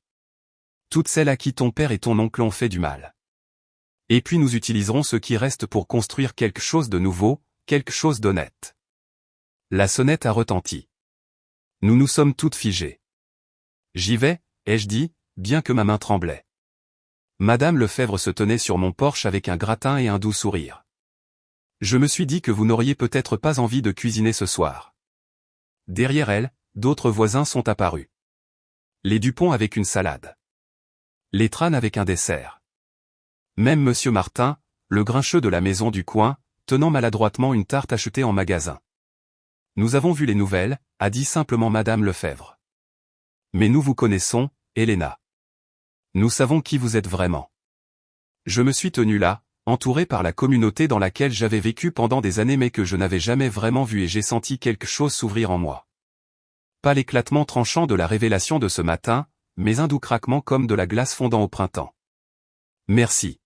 Speaker 1: celles à qui ton père et ton oncle ont fait du mal. Et puis nous utiliserons ce qui reste pour construire quelque chose de nouveau, quelque chose d'honnête. La sonnette a retenti. Nous nous sommes toutes figées. J'y vais, ai-je dit, bien que ma main tremblait. Madame Lefebvre se tenait sur mon porche avec un gratin et un doux sourire. Je me suis dit que vous n'auriez peut-être pas envie de cuisiner ce soir. Derrière elle, d'autres voisins sont apparus. Les Dupont avec une salade. Les Tran avec un dessert. Même Monsieur Martin, le grincheux de la maison du coin, tenant maladroitement une tarte achetée en magasin. Nous avons vu les nouvelles, a dit simplement Madame Lefebvre. Mais nous vous connaissons, Elena. Nous savons qui vous êtes vraiment. Je me suis tenu là, entouré par la communauté dans laquelle j'avais vécu pendant des années mais que je n'avais jamais vraiment vu et j'ai senti quelque chose s'ouvrir en moi. Pas l'éclatement tranchant de la révélation de ce matin, mais un doux craquement comme de la glace fondant au printemps. Merci.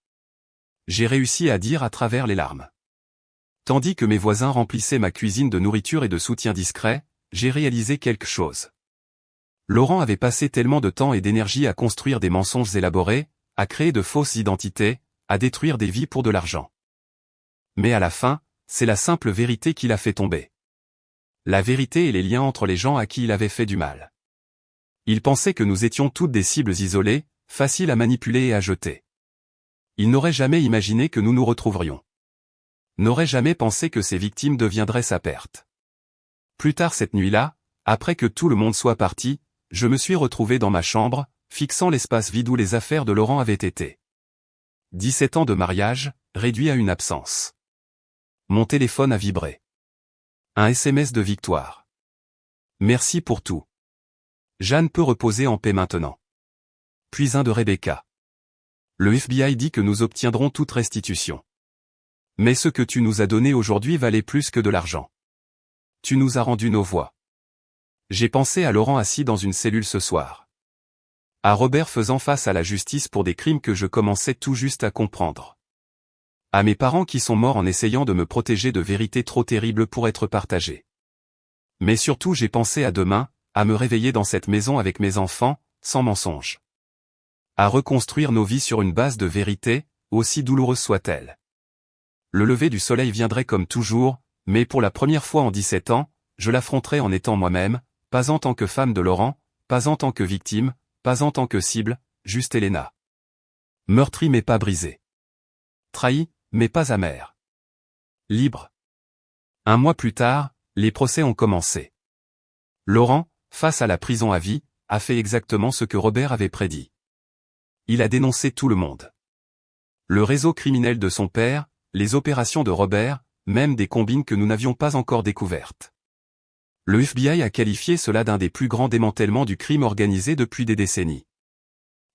Speaker 1: J'ai réussi à dire à travers les larmes. Tandis que mes voisins remplissaient ma cuisine de nourriture et de soutien discret, j'ai réalisé quelque chose. Laurent avait passé tellement de temps et d'énergie à construire des mensonges élaborés, à créer de fausses identités, à détruire des vies pour de l'argent. Mais à la fin, c'est la simple vérité qui l'a fait tomber. La vérité et les liens entre les gens à qui il avait fait du mal. Il pensait que nous étions toutes des cibles isolées, faciles à manipuler et à jeter. Il n'aurait jamais imaginé que nous nous retrouverions. N'aurait jamais pensé que ses victimes deviendraient sa perte. Plus tard cette nuit-là, après que tout le monde soit parti, je me suis retrouvé dans ma chambre, fixant l'espace vide où les affaires de Laurent avaient été. 17 ans de mariage, réduit à une absence. Mon téléphone a vibré. Un SMS de Victoire. Merci pour tout. Jeanne peut reposer en paix maintenant. Puis un de Rebecca. Le FBI dit que nous obtiendrons toute restitution. Mais ce que tu nous as donné aujourd'hui valait plus que de l'argent. Tu nous as rendu nos voix. J'ai pensé à Laurent assis dans une cellule ce soir. À Robert faisant face à la justice pour des crimes que je commençais tout juste à comprendre. À mes parents qui sont morts en essayant de me protéger de vérités trop terribles pour être partagées. Mais surtout j'ai pensé à demain, à me réveiller dans cette maison avec mes enfants, sans mensonge. À reconstruire nos vies sur une base de vérité, aussi douloureuse soit-elle. Le lever du soleil viendrait comme toujours, mais pour la première fois en 17 ans, je l'affronterai en étant moi-même, pas en tant que femme de Laurent, pas en tant que victime, pas en tant que cible, juste Elena. Meurtrie mais pas brisée. Trahie, mais pas amère. Libre. Un mois plus tard, les procès ont commencé. Laurent, face à la prison à vie, a fait exactement ce que Robert avait prédit. Il a dénoncé tout le monde. Le réseau criminel de son père, les opérations de Robert, même des combines que nous n'avions pas encore découvertes. Le FBI a qualifié cela d'un des plus grands démantèlements du crime organisé depuis des décennies.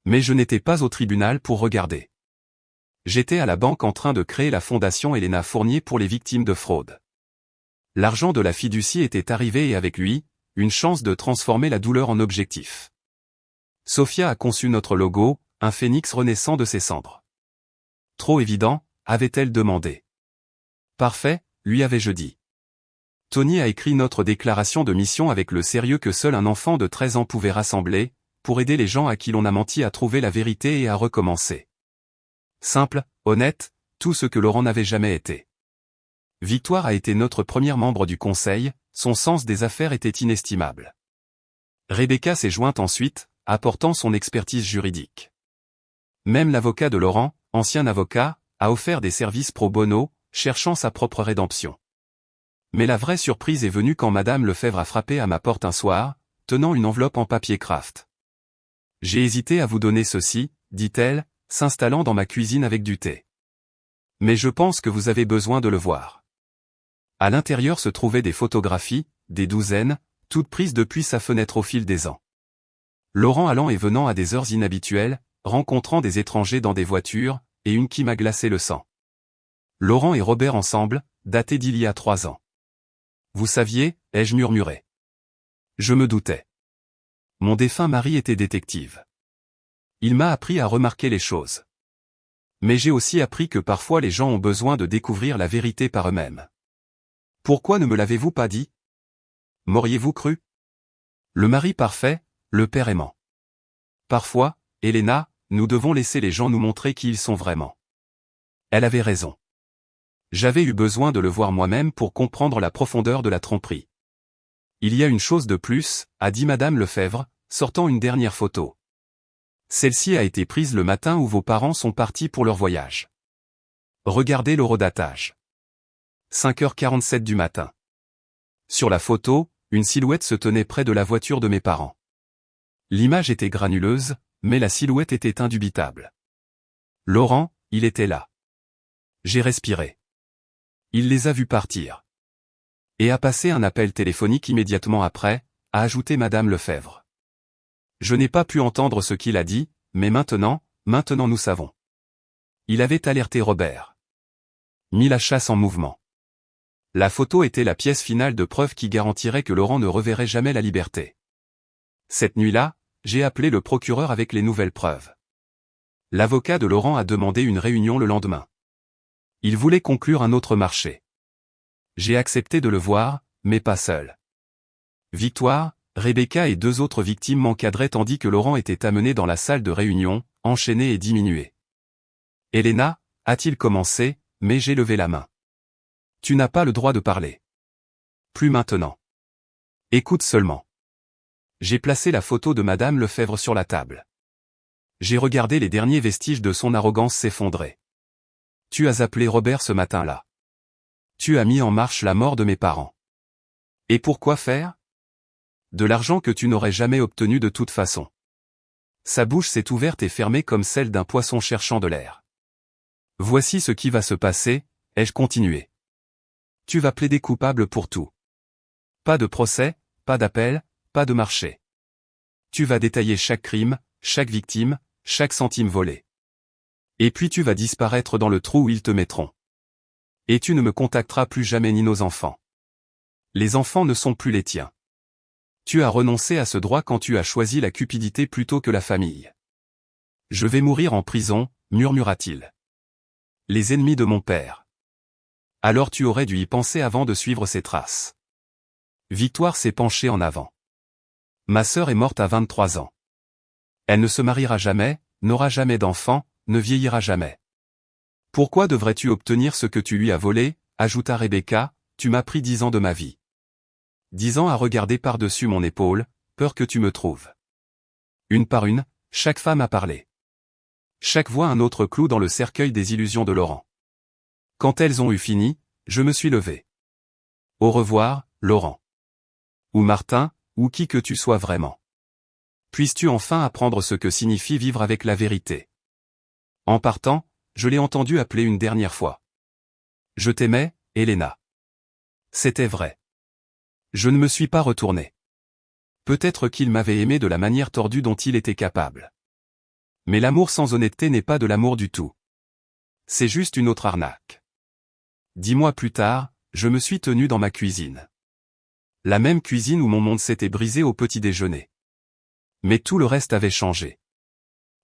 Speaker 1: Mais je n'étais pas au tribunal pour regarder. J'étais à la banque en train de créer la fondation Elena Fournier pour les victimes de fraude. L'argent de la fiducie était arrivé et avec lui, une chance de transformer la douleur en objectif. Sophia a conçu notre logo, un phénix renaissant de ses cendres. Trop évident, avait-elle demandé. Parfait, lui avais-je dit. Tony a écrit notre déclaration de mission avec le sérieux que seul un enfant de 13 ans pouvait rassembler, pour aider les gens à qui l'on a menti à trouver la vérité et à recommencer. Simple, honnête, tout ce que Laurent n'avait jamais été. Victoire a été notre première membre du conseil, son sens des affaires était inestimable. Rebecca s'est jointe ensuite, apportant son expertise juridique. Même l'avocat de Laurent, ancien avocat, a offert des services pro bono, cherchant sa propre rédemption. Mais la vraie surprise est venue quand Madame Lefebvre a frappé à ma porte un soir, tenant une enveloppe en papier craft. J'ai hésité à vous donner ceci, dit-elle, s'installant dans ma cuisine avec du thé. Mais je pense que vous avez besoin de le voir. À l'intérieur se trouvaient des photographies, des douzaines, toutes prises depuis sa fenêtre au fil des ans. Laurent allant et venant à des heures inhabituelles, rencontrant des étrangers dans des voitures, et une qui m'a glacé le sang. Laurent et Robert ensemble, daté d'il y a 3 ans. Vous saviez, ai-je murmuré. Je me doutais. Mon défunt mari était détective. Il m'a appris à remarquer les choses. Mais j'ai aussi appris que parfois les gens ont besoin de découvrir la vérité par eux-mêmes. Pourquoi ne me l'avez-vous pas dit? M'auriez-vous cru? Le mari parfait, le père aimant. Parfois, Elena, nous devons laisser les gens nous montrer qui ils sont vraiment. Elle avait raison. J'avais eu besoin de le voir moi-même pour comprendre la profondeur de la tromperie. Il y a une chose de plus, a dit Madame Lefebvre, sortant une dernière photo. Celle-ci a été prise le matin où vos parents sont partis pour leur voyage. Regardez l'horodatage. 5h47 du matin. Sur la photo, une silhouette se tenait près de la voiture de mes parents. L'image était granuleuse, mais la silhouette était indubitable. Laurent, il était là. J'ai respiré. Il les a vus partir. Et a passé un appel téléphonique immédiatement après, a ajouté Madame Lefebvre. Je n'ai pas pu entendre ce qu'il a dit, mais maintenant nous savons. Il avait alerté Robert. Mit la chasse en mouvement. La photo était la pièce finale de preuve qui garantirait que Laurent ne reverrait jamais la liberté. Cette nuit-là, j'ai appelé le procureur avec les nouvelles preuves. L'avocat de Laurent a demandé une réunion le lendemain. Il voulait conclure un autre marché. J'ai accepté de le voir, mais pas seul. Victoire, Rebecca et 2 autres victimes m'encadraient tandis que Laurent était amené dans la salle de réunion, enchaîné et diminué. « Elena » a-t-il commencé, mais j'ai levé la main. « Tu n'as pas le droit de parler. Plus maintenant. Écoute seulement. » J'ai placé la photo de Madame Lefebvre sur la table. J'ai regardé les derniers vestiges de son arrogance s'effondrer. « Tu as appelé Robert ce matin-là. Tu as mis en marche la mort de mes parents. Et pourquoi faire ? De l'argent que tu n'aurais jamais obtenu de toute façon. » Sa bouche s'est ouverte et fermée comme celle d'un poisson cherchant de l'air. « Voici ce qui va se passer, » ai-je continué. « Tu vas plaider coupable pour tout. Pas de procès, pas d'appel, pas de marché. Tu vas détailler chaque crime, chaque victime, chaque centime volé. Et puis tu vas disparaître dans le trou où ils te mettront. Et tu ne me contacteras plus jamais ni nos enfants. Les enfants ne sont plus les tiens. Tu as renoncé à ce droit quand tu as choisi la cupidité plutôt que la famille. Je vais mourir en prison, murmura-t-il. Les ennemis de mon père. Alors tu aurais dû y penser avant de suivre ses traces. Victoire s'est penchée en avant. Ma sœur est morte à 23 ans. Elle ne se mariera jamais, n'aura jamais d'enfant, ne vieillira jamais. Pourquoi devrais-tu obtenir ce que tu lui as volé, ajouta Rebecca, tu m'as pris 10 ans de ma vie. 10 ans à regarder par-dessus mon épaule, peur que tu me trouves. Une par une, chaque femme a parlé. Chaque voix un autre clou dans le cercueil des illusions de Laurent. Quand elles ont eu fini, je me suis levé. Au revoir, Laurent. Ou Martin, ou qui que tu sois vraiment. Puisses-tu enfin apprendre ce que signifie vivre avec la vérité. En partant, je l'ai entendu appeler une dernière fois. Je t'aimais, Elena. C'était vrai. Je ne me suis pas retourné. Peut-être qu'il m'avait aimé de la manière tordue dont il était capable. Mais l'amour sans honnêteté n'est pas de l'amour du tout. C'est juste une autre arnaque. 10 mois plus tard, je me suis tenu dans ma cuisine. La même cuisine où mon monde s'était brisé au petit déjeuner. Mais tout le reste avait changé.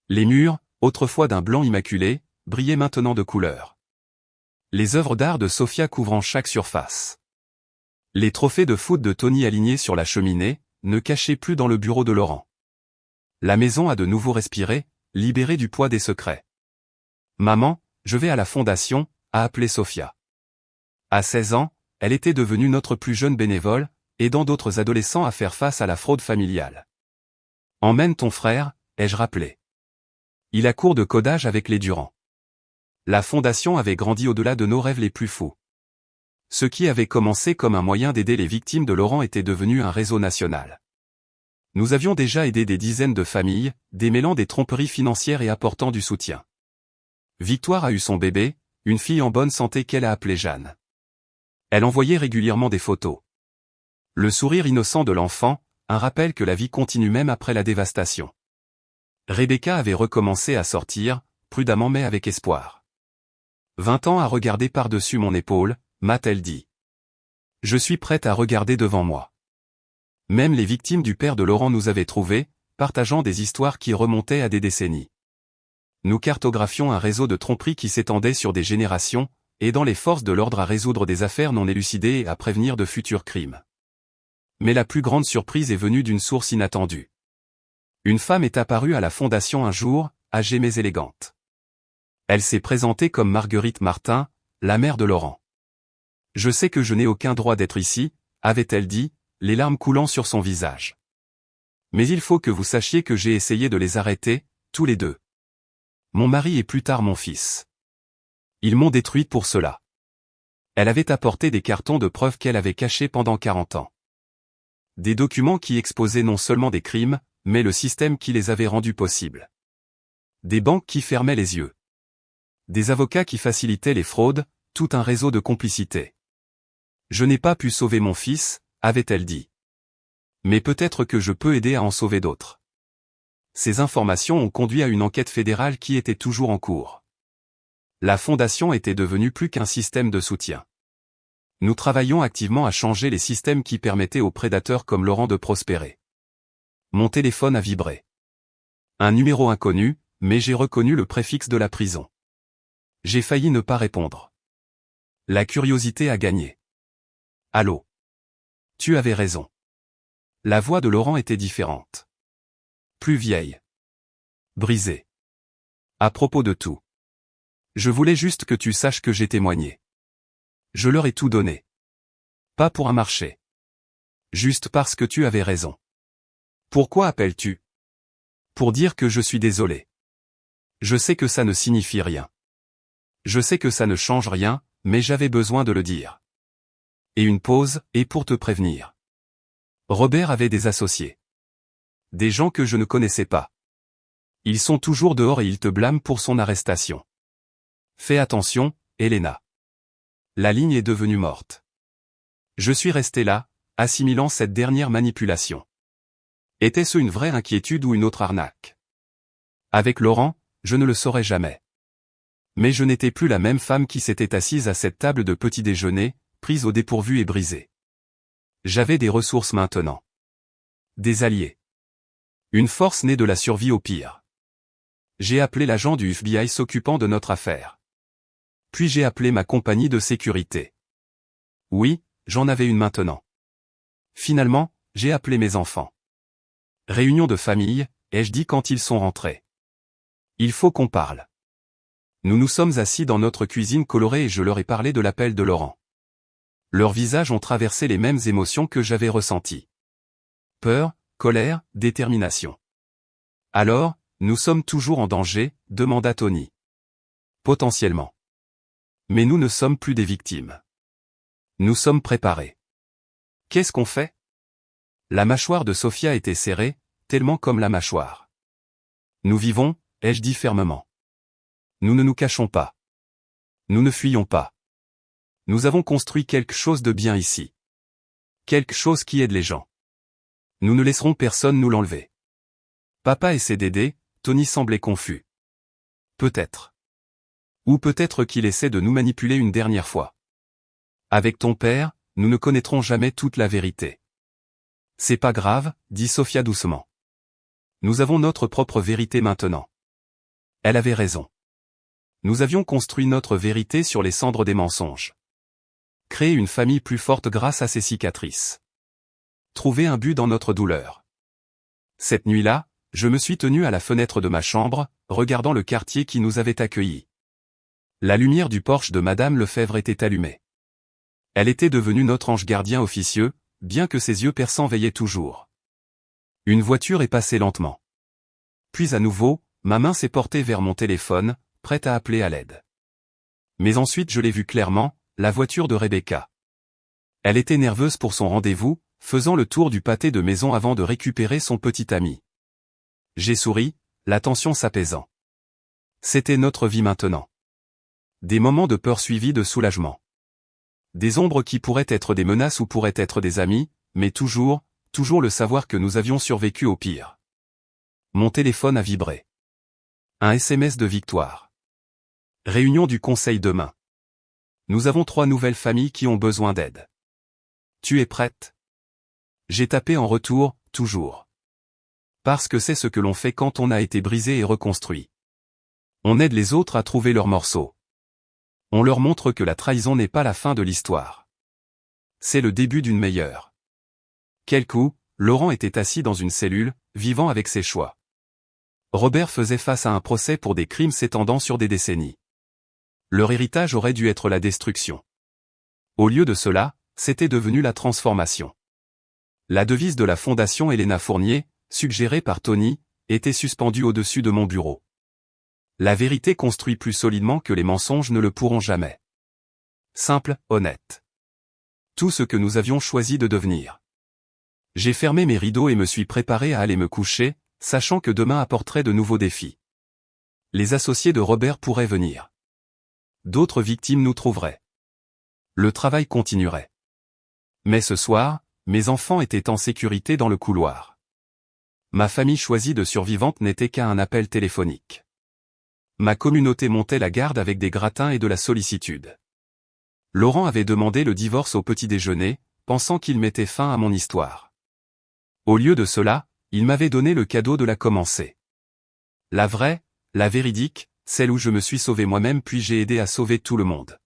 Speaker 1: Les murs, autrefois d'un blanc immaculé, brillaient maintenant de couleur. Les œuvres d'art de Sophia couvrant chaque surface. Les trophées de foot de Tony alignés sur la cheminée, ne cachaient plus dans le bureau de Laurent. La maison a de nouveau respiré, libérée du poids des secrets. Maman, je vais à la fondation, a appelé Sophia. À 16 ans, elle était devenue notre plus jeune bénévole, aidant d'autres adolescents à faire face à la fraude familiale. Emmène ton frère, ai-je rappelé. Il a cours de codage avec les Durand. La fondation avait grandi au-delà de nos rêves les plus fous. Ce qui avait commencé comme un moyen d'aider les victimes de Laurent était devenu un réseau national. Nous avions déjà aidé des dizaines de familles, démêlant des tromperies financières et apportant du soutien. Victoire a eu son bébé, une fille en bonne santé qu'elle a appelée Jeanne. Elle envoyait régulièrement des photos. Le sourire innocent de l'enfant, un rappel que la vie continue même après la dévastation. Rebecca avait recommencé à sortir, prudemment mais avec espoir. 20 ans à regarder par-dessus mon épaule, m'a-t-elle dit. Je suis prête à regarder devant moi. Même les victimes du père de Laurent nous avaient trouvés, partageant des histoires qui remontaient à des décennies. Nous cartographions un réseau de tromperies qui s'étendait sur des générations, aidant les forces de l'ordre à résoudre des affaires non élucidées et à prévenir de futurs crimes. Mais la plus grande surprise est venue d'une source inattendue. Une femme est apparue à la fondation un jour, âgée mais élégante. Elle s'est présentée comme Marguerite Martin, la mère de Laurent. Je sais que je n'ai aucun droit d'être ici, avait-elle dit, les larmes coulant sur son visage. Mais il faut que vous sachiez que j'ai essayé de les arrêter, tous les deux. Mon mari et plus tard mon fils. Ils m'ont détruite pour cela. Elle avait apporté des cartons de preuves qu'elle avait cachés pendant 40 ans. Des documents qui exposaient non seulement des crimes, mais le système qui les avait rendus possibles. Des banques qui fermaient les yeux. Des avocats qui facilitaient les fraudes, tout un réseau de complicité. Je n'ai pas pu sauver mon fils, avait-elle dit. Mais peut-être que je peux aider à en sauver d'autres. Ces informations ont conduit à une enquête fédérale qui était toujours en cours. La fondation était devenue plus qu'un système de soutien. Nous travaillons activement à changer les systèmes qui permettaient aux prédateurs comme Laurent de prospérer. Mon téléphone a vibré. Un numéro inconnu, mais j'ai reconnu le préfixe de la prison. J'ai failli ne pas répondre. La curiosité a gagné. Allô? Tu avais raison. La voix de Laurent était différente. Plus vieille. Brisée. À propos de tout. Je voulais juste que tu saches que j'ai témoigné. Je leur ai tout donné. Pas pour un marché. Juste parce que tu avais raison. Pourquoi appelles-tu? Pour dire que je suis désolé. Je sais que ça ne signifie rien. Je sais que ça ne change rien, mais j'avais besoin de le dire. Et une pause, et pour te prévenir. Robert avait des associés. Des gens que je ne connaissais pas. Ils sont toujours dehors et ils te blâment pour son arrestation. Fais attention, Elena. La ligne est devenue morte. Je suis resté là, assimilant cette dernière manipulation. Était-ce une vraie inquiétude ou une autre arnaque? Avec Laurent, je ne le saurais jamais. Mais je n'étais plus la même femme qui s'était assise à cette table de petit déjeuner, prise au dépourvu et brisée. J'avais des ressources maintenant. Des alliés. Une force née de la survie au pire. J'ai appelé l'agent du FBI s'occupant de notre affaire. Puis j'ai appelé ma compagnie de sécurité. Oui, j'en avais une maintenant. Finalement, j'ai appelé mes enfants. Réunion de famille, ai-je dit quand ils sont rentrés. Il faut qu'on parle. Nous nous sommes assis dans notre cuisine colorée et je leur ai parlé de l'appel de Laurent. Leurs visages ont traversé les mêmes émotions que j'avais ressenties. Peur, colère, détermination. Alors, nous sommes toujours en danger, demanda Tony. Potentiellement. Mais nous ne sommes plus des victimes. Nous sommes préparés. Qu'est-ce qu'on fait? La mâchoire de Sophia était serrée, tellement comme la mâchoire. Nous vivons, ai-je dit fermement. Nous ne nous cachons pas. Nous ne fuyons pas. Nous avons construit quelque chose de bien ici. Quelque chose qui aide les gens. Nous ne laisserons personne nous l'enlever. Papa et ses dédés, Tony semblait confus. Peut-être. Ou peut-être qu'il essaie de nous manipuler une dernière fois. Avec ton père, nous ne connaîtrons jamais toute la vérité. C'est pas grave, dit Sophia doucement. Nous avons notre propre vérité maintenant. Elle avait raison. Nous avions construit notre vérité sur les cendres des mensonges. Créer une famille plus forte grâce à ses cicatrices. Trouver un but dans notre douleur. Cette nuit-là, je me suis tenu à la fenêtre de ma chambre, regardant le quartier qui nous avait accueillis. La lumière du porche de Madame Lefebvre était allumée. Elle était devenue notre ange gardien officieux, bien que ses yeux perçants veillaient toujours. Une voiture est passée lentement. Puis à nouveau, ma main s'est portée vers mon téléphone, prête à appeler à l'aide. Mais ensuite je l'ai vue clairement, la voiture de Rebecca. Elle était nerveuse pour son rendez-vous, faisant le tour du pâté de maison avant de récupérer son petit ami. J'ai souri, la tension s'apaisant. C'était notre vie maintenant. Des moments de peur suivis de soulagement. Des ombres qui pourraient être des menaces ou pourraient être des amis, mais toujours le savoir que nous avions survécu au pire. Mon téléphone a vibré. Un SMS de Victoire. Réunion du conseil demain. Nous avons 3 nouvelles familles qui ont besoin d'aide. Tu es prête? J'ai tapé en retour, toujours. Parce que c'est ce que l'on fait quand on a été brisé et reconstruit. On aide les autres à trouver leurs morceaux. On leur montre que la trahison n'est pas la fin de l'histoire. C'est le début d'une meilleure. Quel coup, Laurent était assis dans une cellule, vivant avec ses choix. Robert faisait face à un procès pour des crimes s'étendant sur des décennies. Leur héritage aurait dû être la destruction. Au lieu de cela, c'était devenu la transformation. La devise de la fondation Elena Fournier, suggérée par Tony, était suspendue au-dessus de mon bureau. La vérité construit plus solidement que les mensonges ne le pourront jamais. Simple, honnête. Tout ce que nous avions choisi de devenir. J'ai fermé mes rideaux et me suis préparé à aller me coucher, sachant que demain apporterait de nouveaux défis. Les associés de Robert pourraient venir. D'autres victimes nous trouveraient. Le travail continuerait. Mais ce soir, mes enfants étaient en sécurité dans le couloir. Ma famille choisie de survivantes n'était qu'à un appel téléphonique. Ma communauté montait la garde avec des gratins et de la sollicitude. Laurent avait demandé le divorce au petit déjeuner, pensant qu'il mettait fin à mon histoire. Au lieu de cela, il m'avait donné le cadeau de la commencer. La vraie, la véridique, celle où je me suis sauvé moi-même puis j'ai aidé à sauver tout le monde.